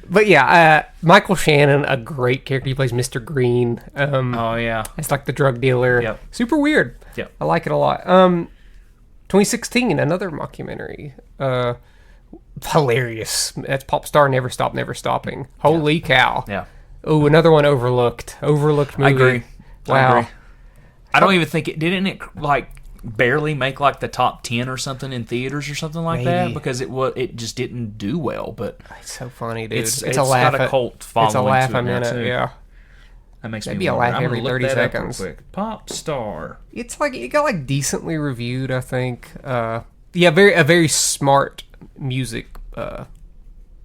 But yeah, Michael Shannon, a great character. He plays Mr. Green. Oh yeah, it's like the drug dealer. Yep. Super weird. Yep. I like it a lot. 2016, another mockumentary. Hilarious. That's Pop Star Never Stop, Never Stopping. Holy cow. Yeah. Oh, another one overlooked movie. I agree. Wow. I don't even think didn't it like barely make like the top 10 or something in theaters or something like that, because it just didn't do well. But it's so funny, dude. It's a laugh. got a cult following. It's a laugh to a it now, minute. too. Yeah. That makes Maybe me a wonder. laugh I'm every gonna look 30 that up seconds. real quick. Pop Star. It's like it got like decently reviewed, I think. Yeah, a very smart music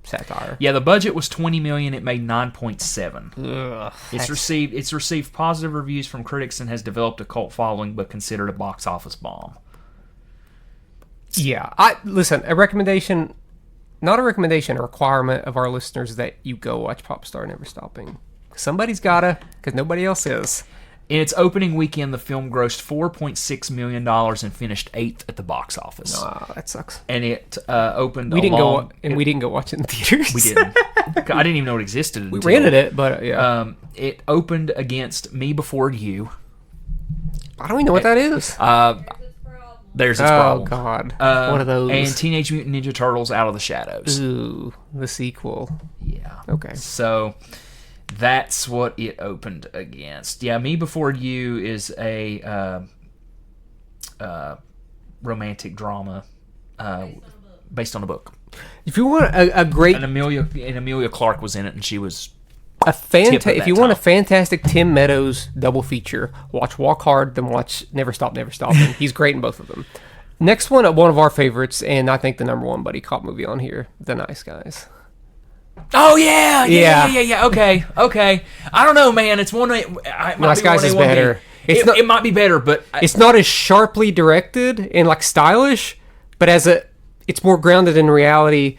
satire. Yeah, the budget was $20 million. It made $9.7. Ugh, It's received positive reviews from critics and has developed a cult following, but considered a box office bomb. Yeah, listen. A recommendation, not a recommendation, a requirement of our listeners that you go watch Pop Star Never Stopping. Somebody's gotta, because nobody else is. In its opening weekend, the film grossed $4.6 million and finished 8th at the box office. Oh, that sucks. And it opened. We didn't go watch it in theaters. We didn't. I didn't even know it existed. We rented it, but yeah. It opened against Me Before You. I don't even know what that is. There's its Oh problem. God, one of those. And Teenage Mutant Ninja Turtles Out of the Shadows. Ooh, the sequel. Yeah. Okay. So that's what it opened against. Yeah, Me Before You is a romantic drama based on a book. If you want a great, And Amelia Clark was in it, and she was if you want a fantastic Tim Meadows double feature, watch Walk Hard, then watch Never Stop, Never Stop. He's great in both of them. Next one of our favorites, and I think the number one buddy cop movie on here, The Nice Guys. Oh yeah. Okay. I don't know, man. It's one. Nice Guys is better. It might be better, but it's not as sharply directed and like stylish, but it's more grounded in reality.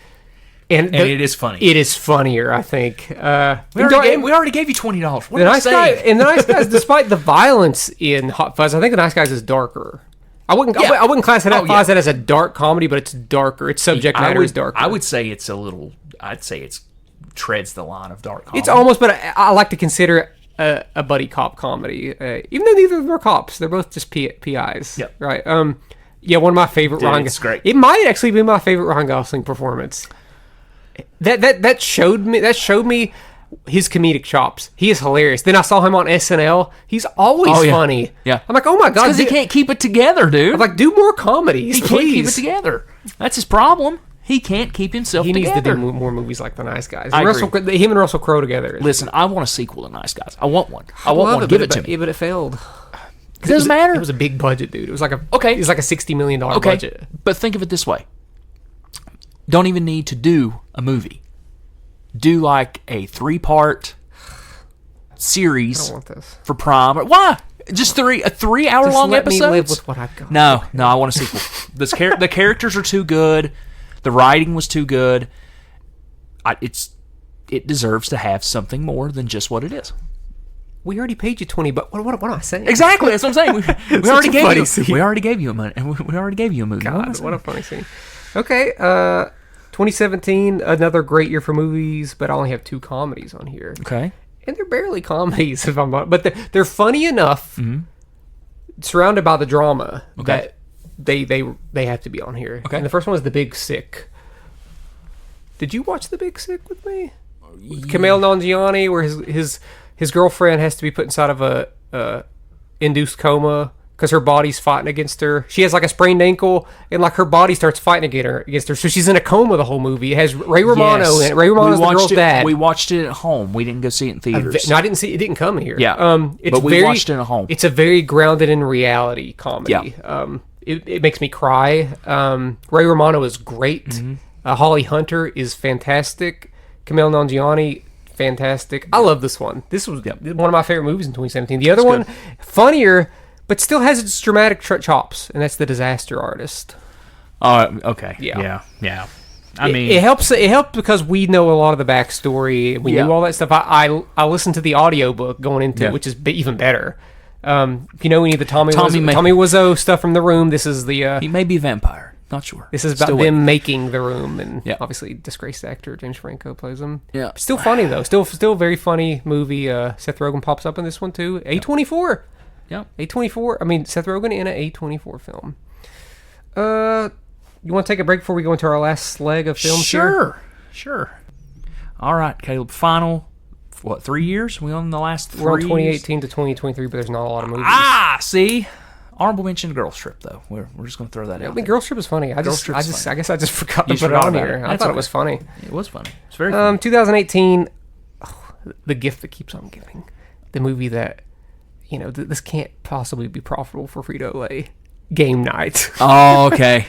And it is funny. It is funnier, I think. We already gave you $20. What The am I Nice saying? Guys, and The Nice Guys, despite the violence in Hot Fuzz, I think The Nice Guys is darker. I wouldn't class it as a dark comedy, but it's darker. Its subject matter is darker. I would say it's a little. I'd say it's treads the line of dark comedy. It's almost, but I like to consider a buddy cop comedy, even though neither of them are cops. They're both just PIs. Yep. Right. Yeah, one of my favorite Ryan. It's great. It might actually be my favorite Ryan Gosling performance. That showed me his comedic chops. He is hilarious. Then I saw him on SNL. He's always funny. Yeah. I'm like, oh my god, because he can't keep it together, dude. I'm like, do more comedies, he please. can't keep it together. That's his problem. He can't keep himself He together. needs to do more movies like The Nice Guys. I agree. Him and Russell Crowe together. Listen, I want a sequel to Nice Guys. I want one. I want one. Give it to me. Yeah, but it failed. It doesn't matter. It was a big budget, dude. It was like a $60 million budget. But think of it this way. Don't even need to do a movie. Do like a 3-part series I don't want this. for Prime. Why? Just a 3-hour-long Let me episodes? live with what I've got. No, I want a sequel. The characters are too good. The writing was too good. It deserves to have something more than just what it is. We already paid you $20, but what am I saying? Exactly, that's what I'm saying. We already gave funny you. scene. We already gave you a money. We already gave you a movie. God, what a funny scene. Okay, 2017, another great year for movies, but I only have 2 comedies on here. Okay. And they're barely comedies, if I'm not, but they're funny enough, surrounded by the drama, that they have to be on here. Okay. And the first one is The Big Sick. Did you watch The Big Sick with me? With Kumail Nanjiani, where his girlfriend has to be put inside of a induced coma because her body's fighting against her. She has like a sprained ankle, and like her body starts fighting against her. So she's in a coma the whole movie. It has Ray Romano in it. Ray Romano's the girl's dad. We watched it at home. We didn't go see it in theaters. No, I didn't see it. Didn't come here. Yeah, but we watched it at home. It's a very grounded in reality comedy. Yeah. It makes me cry. Ray Romano is great. Holly Hunter is fantastic. Kumail Nanjiani, fantastic. I love this one. This was one of my favorite movies in 2017. The other one, funnier, but still has its dramatic chops, and that's The Disaster Artist. Okay. Yeah. I mean, it helps because we know a lot of the backstory. We knew all that stuff. I listened to the audiobook going into it, which is even better. If you know any of the Tommy Wiseau stuff from The Room, this is the... he may be a vampire. Not sure. This is about them making The Room, and obviously disgraced actor James Franco plays him. Yeah. Still funny, though. Still very funny movie. Seth Rogen pops up in this one, too. A24. Yeah. A24. I mean, Seth Rogen in an A24 film. You want to take a break before we go into our last leg of films here? Sure. All right, Caleb. Final, 3 years? We on the last 3 We're on years? 2018 to 2023, but there's not a lot of movies. See? Honorable mention Girls Trip, though. We're just going to throw that out. I mean, Girls Trip is funny. I guess I just forgot to You put it forgot on about here. it. I thought it was funny. It was funny. It's very funny. 2018, The Gift That Keeps On Giving. The movie that, this can't possibly be profitable for Frito-Lay. Game Night. Oh, okay.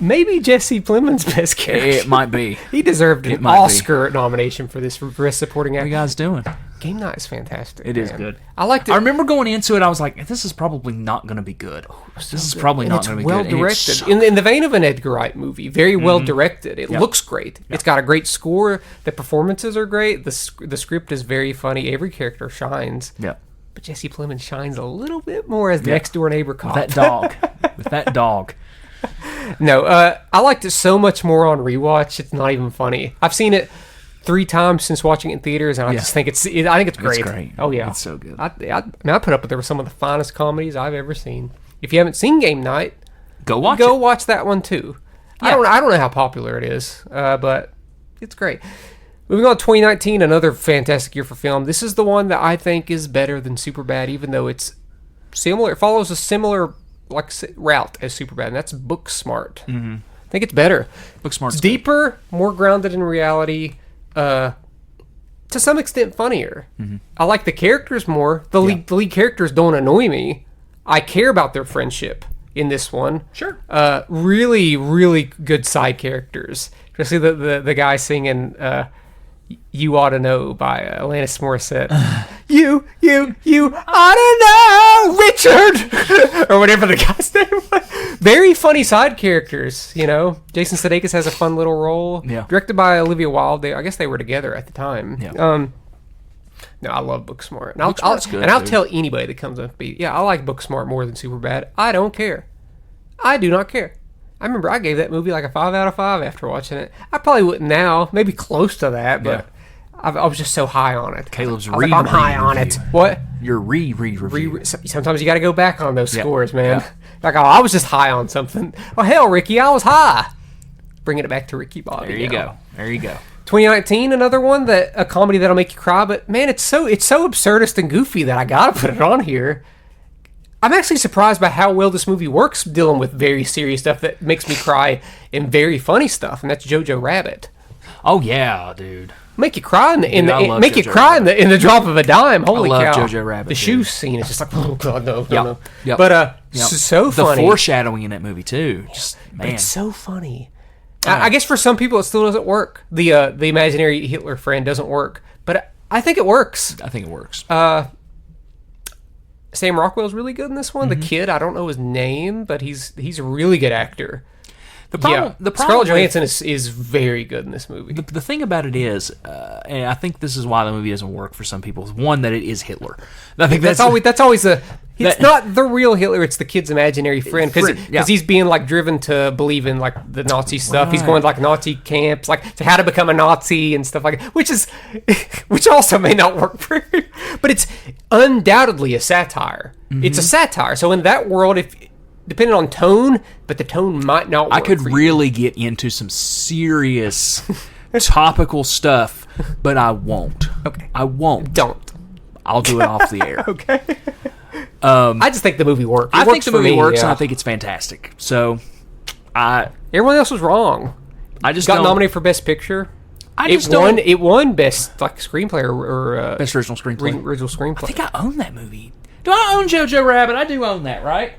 Maybe Jesse Plemons' best character. It might be. He deserved an Oscar nomination for this, for best supporting actor. What are you guys doing? Game Night is fantastic. It is good. I liked it. I remember going into it, I was like, this is probably not going to be good. This is probably not going to be well good. Directed. In the vein of an Edgar Wright movie. Very well directed. It looks great. Yep. It's got a great score. The performances are great. The script is very funny. Every character shines. Yeah. But Jesse Plemons shines a little bit more as the next door neighbor cop. With that dog. No, I liked it so much more on rewatch. It's not even funny. I've seen it 3 times since watching it in theaters, and I just think it's great. It's great. Oh yeah, it's so good. I put up with some of the finest comedies I've ever seen. If you haven't seen Game Night, Go watch Go it. watch that one too. Yeah. I don't know how popular it is, but it's great. Moving on to 2019, another fantastic year for film. This is the one that I think is better than Superbad, even though it's similar. It follows a similar route as Superbad, and that's Booksmart. Mm-hmm. I think it's better. Booksmart's It's deeper, more grounded in reality, to some extent funnier. Mm-hmm. I like the characters more. The lead characters don't annoy me. I care about their friendship in this one. Sure. Really, really good side characters. Especially the guy singing You Ought to Know by Alanis Morissette. You ought to know, Richard! Or whatever the guy's name was. Very funny side characters, you know. Jason Sudeikis has a fun little role. Yeah. Directed by Olivia Wilde. I guess they were together at the time. Yeah. No, I love Booksmart. And Booksmart's good, I'll dude. tell anybody that comes up to me, I like Booksmart more than Superbad. I don't care. I do not care. I remember I gave that movie like a 5 out of 5 after watching it. I probably wouldn't now, maybe close to that, but I was just so high on it. Caleb's I'm high on it. What? Your review. Sometimes you got to go back on those scores, man. Yeah. Like, oh, I was just high on something. Oh, hell, Ricky, I was high. Bringing it back to Ricky Bobby. There you go. 2019, another one, a comedy that'll make you cry, but man, it's so absurdist and goofy that I gotta put it on here. I'm actually surprised by how well this movie works dealing with very serious stuff that makes me cry and very funny stuff, and that's Jojo Rabbit. Oh yeah, dude. Make you cry in Jojo the drop of a dime. Holy I love cow! Jojo Rabbit, The dude. shoe scene is just like, oh god, no. Yep. But so The funny. foreshadowing in that movie too. Just But man. it's so funny. I guess for some people it still doesn't work. The imaginary Hitler friend doesn't work, but I think it works. I think it works. Sam Rockwell's really good in this one. Mm-hmm. The kid, I don't know his name, but he's a really good actor. The problem Scarlett with- Johansson is very good in this movie. The thing about it is, and I think this is why the movie doesn't work for some people, is one, that it is Hitler. I think That's always it's not the real Hitler, it's the kid's imaginary friend, because he's being like driven to believe in like the Nazi stuff. Right. He's going to like Nazi camps, like to how to become a Nazi and stuff like that, which also may not work for him, but it's undoubtedly a satire. Mm-hmm. It's a satire. So in that world, depending on tone, but the tone might not work. I could for you. really get into some serious topical stuff, but I won't. Okay. I won't. Don't. I'll do it off the air. Okay. I just think the movie works. I think the movie works, yeah. and I think it's fantastic. So, Everyone else was wrong. I just Got don't- nominated for Best Picture. It won Best Screenplay or Best original screenplay. Original Screenplay. I think I own that movie. Do I own Jojo Rabbit? I do own that, right?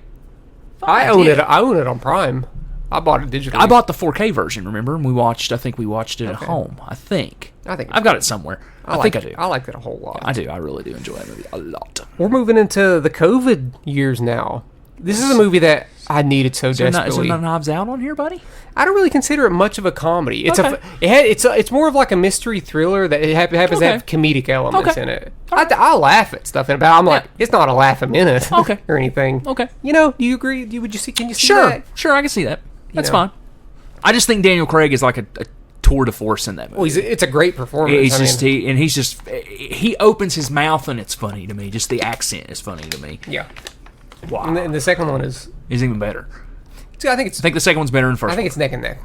I own it. I own it on Prime. I bought it digitally. I bought the 4K version, remember? And I think we watched it at home. I think I've got it somewhere. I think I do. I like it a whole lot. I do. I really do enjoy that movie a lot. We're moving into the COVID years now. This is a movie that I needed so desperately. Is there not Knives Out on here, buddy? I don't really consider it much of a comedy. It's Okay. it's more of like a mystery thriller that it happens to have comedic elements in it. I laugh at stuff in it, but I'm like, it's not a laugh a minute or anything. Okay. You know, do you agree? Can you see Sure. that? Sure, I can see that. That's know. fine. I just think Daniel Craig is like a tour de force in that movie. Well, it's a great performance. He opens his mouth and it's funny to me. Just the accent is funny to me. Yeah. Wow. And the second one is even better. I think I think the second one's better than the first. I think it's neck and neck.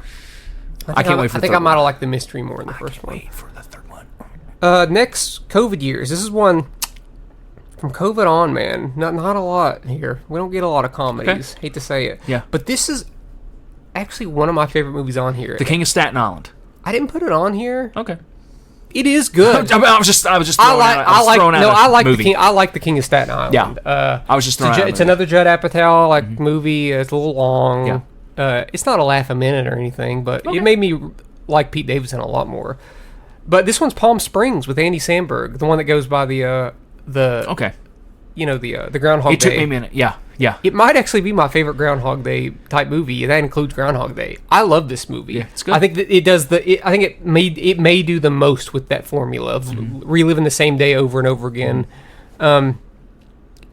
I can't wait for the I think third I might one. have liked the mystery more in the first one. Wait for the third one. Next, COVID years. This is one from COVID on, man. Not a lot here. We don't get a lot of comedies. Hate to say it. Yeah. But this is actually one of my favorite movies on here. The King of Staten Island. I didn't put it on here. Okay. It is good. I was just throwing I like the King of Staten Island. Yeah. I was just throwing out it's another Judd Apatow movie. It's a little long. Yeah. It's not a laugh a minute or anything, but it made me like Pete Davidson a lot more. But this one's Palm Springs with Andy Samberg, the one that goes by the Groundhog Day. It took me a minute. Yeah. It might actually be my favorite Groundhog Day type movie. That includes Groundhog Day. I love this movie. Yeah, it's good. I think that it does I think it may do the most with that formula of reliving the same day over and over again. And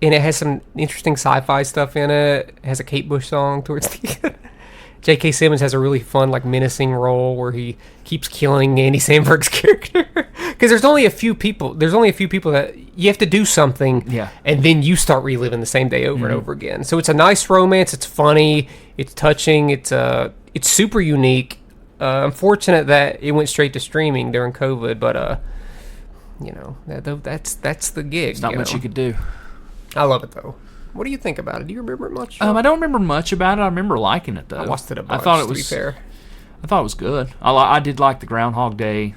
it has some interesting sci-fi stuff in it. It has a Kate Bush song towards the end. J.K. Simmons has a really fun, like, menacing role where he keeps killing Andy Samberg's character. Because there's only a few people that you have to do something, and then you start reliving the same day over and over again. So it's a nice romance. It's funny. It's touching. It's super unique. Unfortunate that it went straight to streaming during COVID, but that's the gig. It's not much you could do. I love it though. What do you think about it? Do you remember it much? I don't remember much about it. I remember liking it though. I watched it a bunch. I thought it was, to be fair. I thought it was good. I did like the Groundhog Day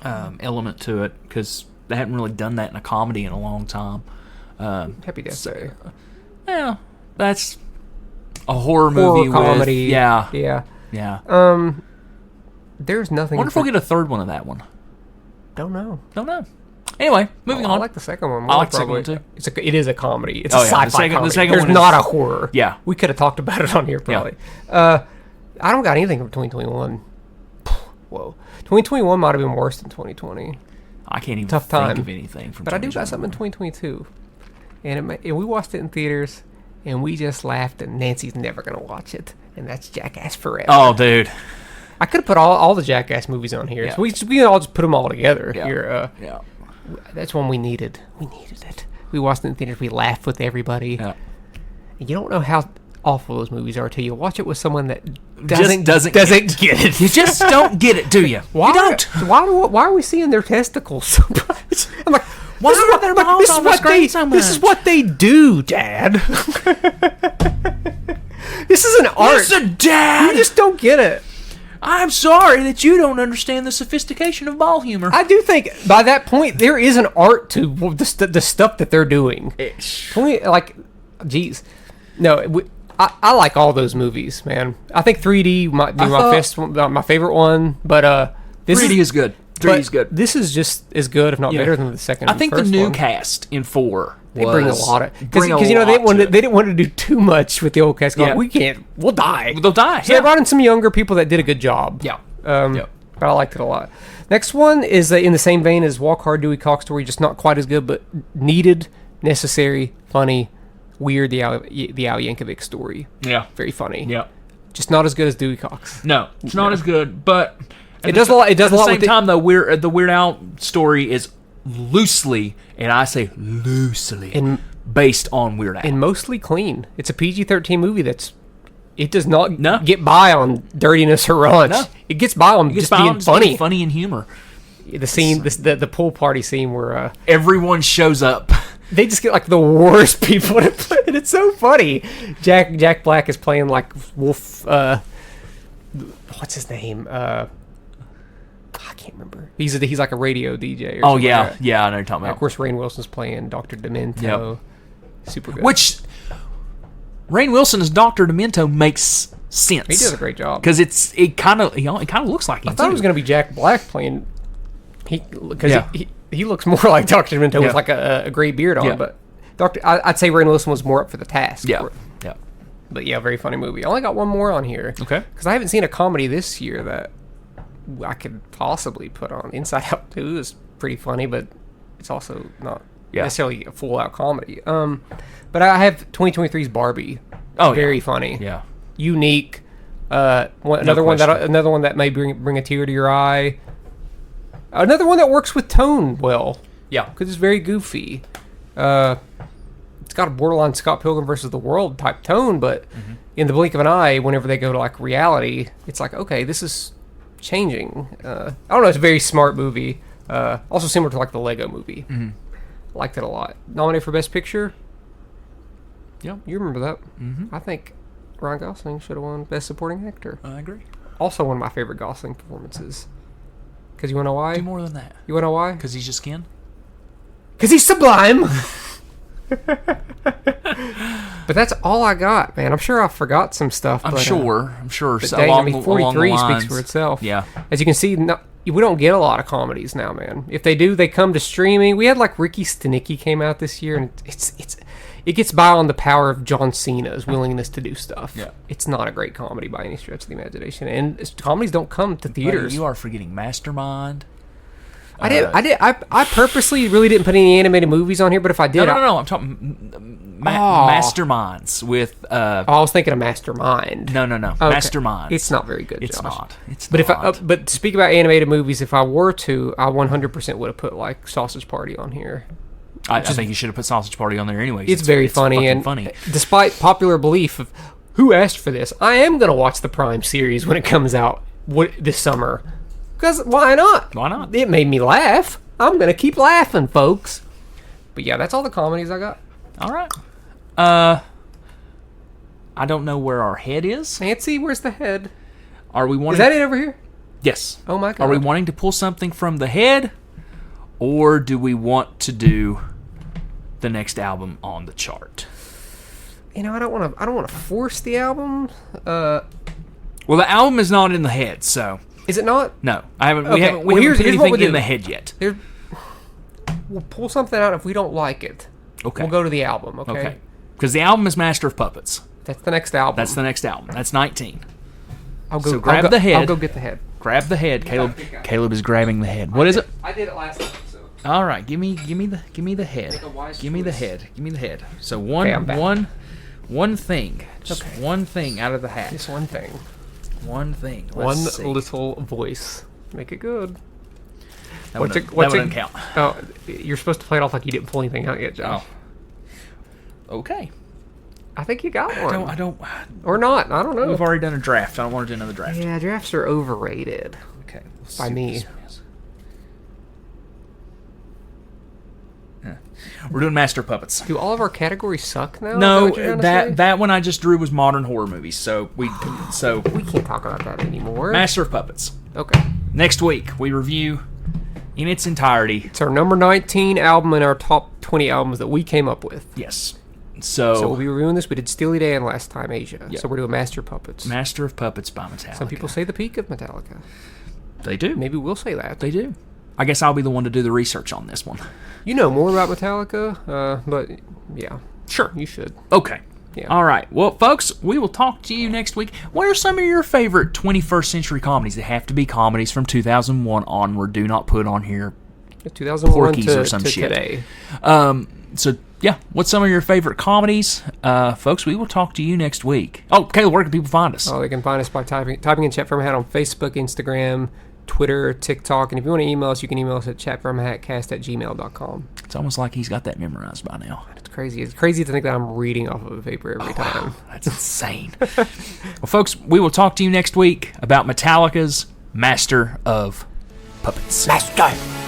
element to it because they hadn't really done that in a comedy in a long time. Happy Death Day. Yeah, that's a horror movie comedy. With, yeah. There's nothing. Wonder if we'll get a third one of that one. Don't know. Anyway, moving on. I like the second one. I like the second one too. It is a comedy. It's a sci-fi comedy. The second There's one not a horror. Yeah. We could have talked about it on here probably. I don't got anything from 2021. Whoa. 2021 might have been worse than 2020. I can't even Tough time. think of anything from 2021. But I do got something in 2022. And we watched it in theaters, and we just laughed, and Nancy's never going to watch it. And that's Jackass Forever. Oh, dude. I could have put all the Jackass movies on here. Yeah. So we all just put them all together here. Yeah. That's one we needed. We needed it. We watched it in theaters. We laughed with everybody. Yeah. And you don't know how awful those movies are till you watch it with someone that Doesn't get it. You just don't get it, do you? Why? You don't. Why are we seeing their testicles so much? I'm like, Why are their balls on the screen so much? This is what they do, Dad. This is an art. Listen, Dad. You just don't get it. I'm sorry that you don't understand the sophistication of ball humor. I do think by that point there is an art to the stuff that they're doing. Geez, no, I like all those movies, man. I think 3D might be my favorite one, but 3D is good. 3D is good. This is just as good, if not better, than the second. I think the new one. cast in 4. They bring a lot of because they didn't want to do too much with the old cast. Going, we'll die. They'll die. So they brought in some younger people that did a good job. Yeah. But I liked it a lot. Next one is in the same vein as Walk Hard, Dewey Cox Story, just not quite as good, but needed, necessary, funny, weird. The Al Yankovic story. Yeah. Very funny. Yeah. Just not as good as Dewey Cox. No, it's not as good, but it does a lot. It does a lot. At the same time, though, the Weird Al story is loosely, and I say loosely, based on Weird Al. And mostly clean. It's a PG-13 movie it does not get by on dirtiness or raunch. No. It gets by on just being funny. Funny and humor. The scene, the pool party scene where everyone shows up. They just get like the worst people to play it. It's so funny. Jack Black is playing like Wolf. What's his name? I can't remember. He's like a radio DJ. Oh yeah, like yeah, I know you're talking about. Of course, Rainn Wilson's playing Dr. Demento. Yep. Super good. Which Rainn Wilson as Dr. Demento makes sense. He does a great job because it kind of looks like him. I thought it was going to be Jack Black playing. He looks more like Dr. Demento with like a gray beard on, but I'd say Rainn Wilson was more up for the task. Yeah. But yeah, very funny movie. I only got one more on here. Okay. Because I haven't seen a comedy this year that I could possibly put on. Inside Out 2 is pretty funny, but it's also not necessarily a full-out comedy. But I have 2023's Barbie. Oh, very funny. Yeah. Unique. Another one that may bring a tear to your eye. Another one that works with tone well. Yeah. Because it's very goofy. It's got a borderline Scott Pilgrim versus the World type tone, but in the blink of an eye, whenever they go to like reality, it's like, okay, this is changing. I don't know. It's a very smart movie. Also similar to like the Lego movie. Mm-hmm. Liked it a lot. Nominated for Best Picture. Yeah, you remember that. Mm-hmm. I think Ryan Gosling should have won Best Supporting Actor. I agree. Also one of my favorite Gosling performances. Because you want to know why? Do more than that. You want to know why? Because he's just Ken? Because he's sublime! But that's all I got, man. I'm sure I forgot some stuff. I'm sure. But dang, 43 speaks for itself. Yeah. As you can see, we don't get a lot of comedies now, man. If they do, they come to streaming. We had like Ricky Stenicki came out this year, and it gets by on the power of John Cena's willingness to do stuff. Yeah. It's not a great comedy by any stretch of the imagination, and comedies don't come to theaters. Buddy, you are forgetting Mastermind. I purposely really didn't put any animated movies on here, but if I did, No. I'm talking Masterminds with. I was thinking of Mastermind. No. Okay. Masterminds. It's not very good. It's Josh. not. It's but not. But to speak about animated movies, if I were to, I 100% would have put like Sausage Party on here. I think you should have put Sausage Party on there anyway. It's very funny, and funny. Despite popular belief of who asked for this, I am going to watch the Prime series when it comes out this summer. Because why not? Why not? It made me laugh. I'm going to keep laughing, folks. But yeah, that's all the comedies I got. All right. I don't know where our head is. Nancy, where's the head? Are we wanting? Is that it over here? Yes. Oh my God. Are we wanting to pull something from the head, or do we want to do the next album on the chart? I don't want to force the album. Well, the album is not in the head, so is it not? No, I haven't. Okay. We haven't put here's what anything we'll in do. the head yet. We'll pull something out if we don't like it. Okay. We'll go to the album. Okay. Because the album is Master of Puppets. That's the next album. That's the next album. That's 19. So grab the head. I'll go get the head. Grab the head, Caleb. Caleb is grabbing the head. What is it? I did it last time. So. All right, give me the head. Give me the head. Give me the head. So one thing. Just one thing out of the hat. Just one thing. One thing. One little voice. Make it good. That wouldn't count. Oh, you're supposed to play it off like you didn't pull anything out yet, Josh. Oh. Okay. I think you got one. I don't. Or not. I don't know. We've already done a draft. I don't want to do another draft. Yeah, drafts are overrated. Okay. By me. We're doing Master Puppets. Do all of our categories suck now? No, that one I just drew was modern horror movies. So we can't talk about that anymore. Master of Puppets. Okay. Next week we review in its entirety. It's our number 19 album in our top 20 albums that we came up with. Yes. So we'll be reviewing this. We did Steely Dan last time, Asia. Yep. So we're doing Master of Puppets. Master of Puppets by Metallica. Some people say the peak of Metallica. They do. Maybe we'll say that. They do. I guess I'll be the one to do the research on this one. You know more about Metallica, but yeah. Sure. You should. Okay. Yeah. All right. Well, folks, we will talk to you next week. What are some of your favorite 21st century comedies? They have to be comedies from 2001 onward. Do not put on here 2001 Porky's to, or some to shit. Today. So, yeah, what's some of your favorite comedies? Folks, we will talk to you next week. Oh, Caleb, where can people find us? Oh, they can find us by typing in Chat From a Hat on Facebook, Instagram, Twitter, TikTok, and if you want to email us, you can email us at chatfromahatcast@gmail.com. It's almost like he's got that memorized by now. It's crazy. It's crazy to think that I'm reading off of a paper every time. Wow, that's insane. Well, folks, we will talk to you next week about Metallica's Master of Puppets. Master!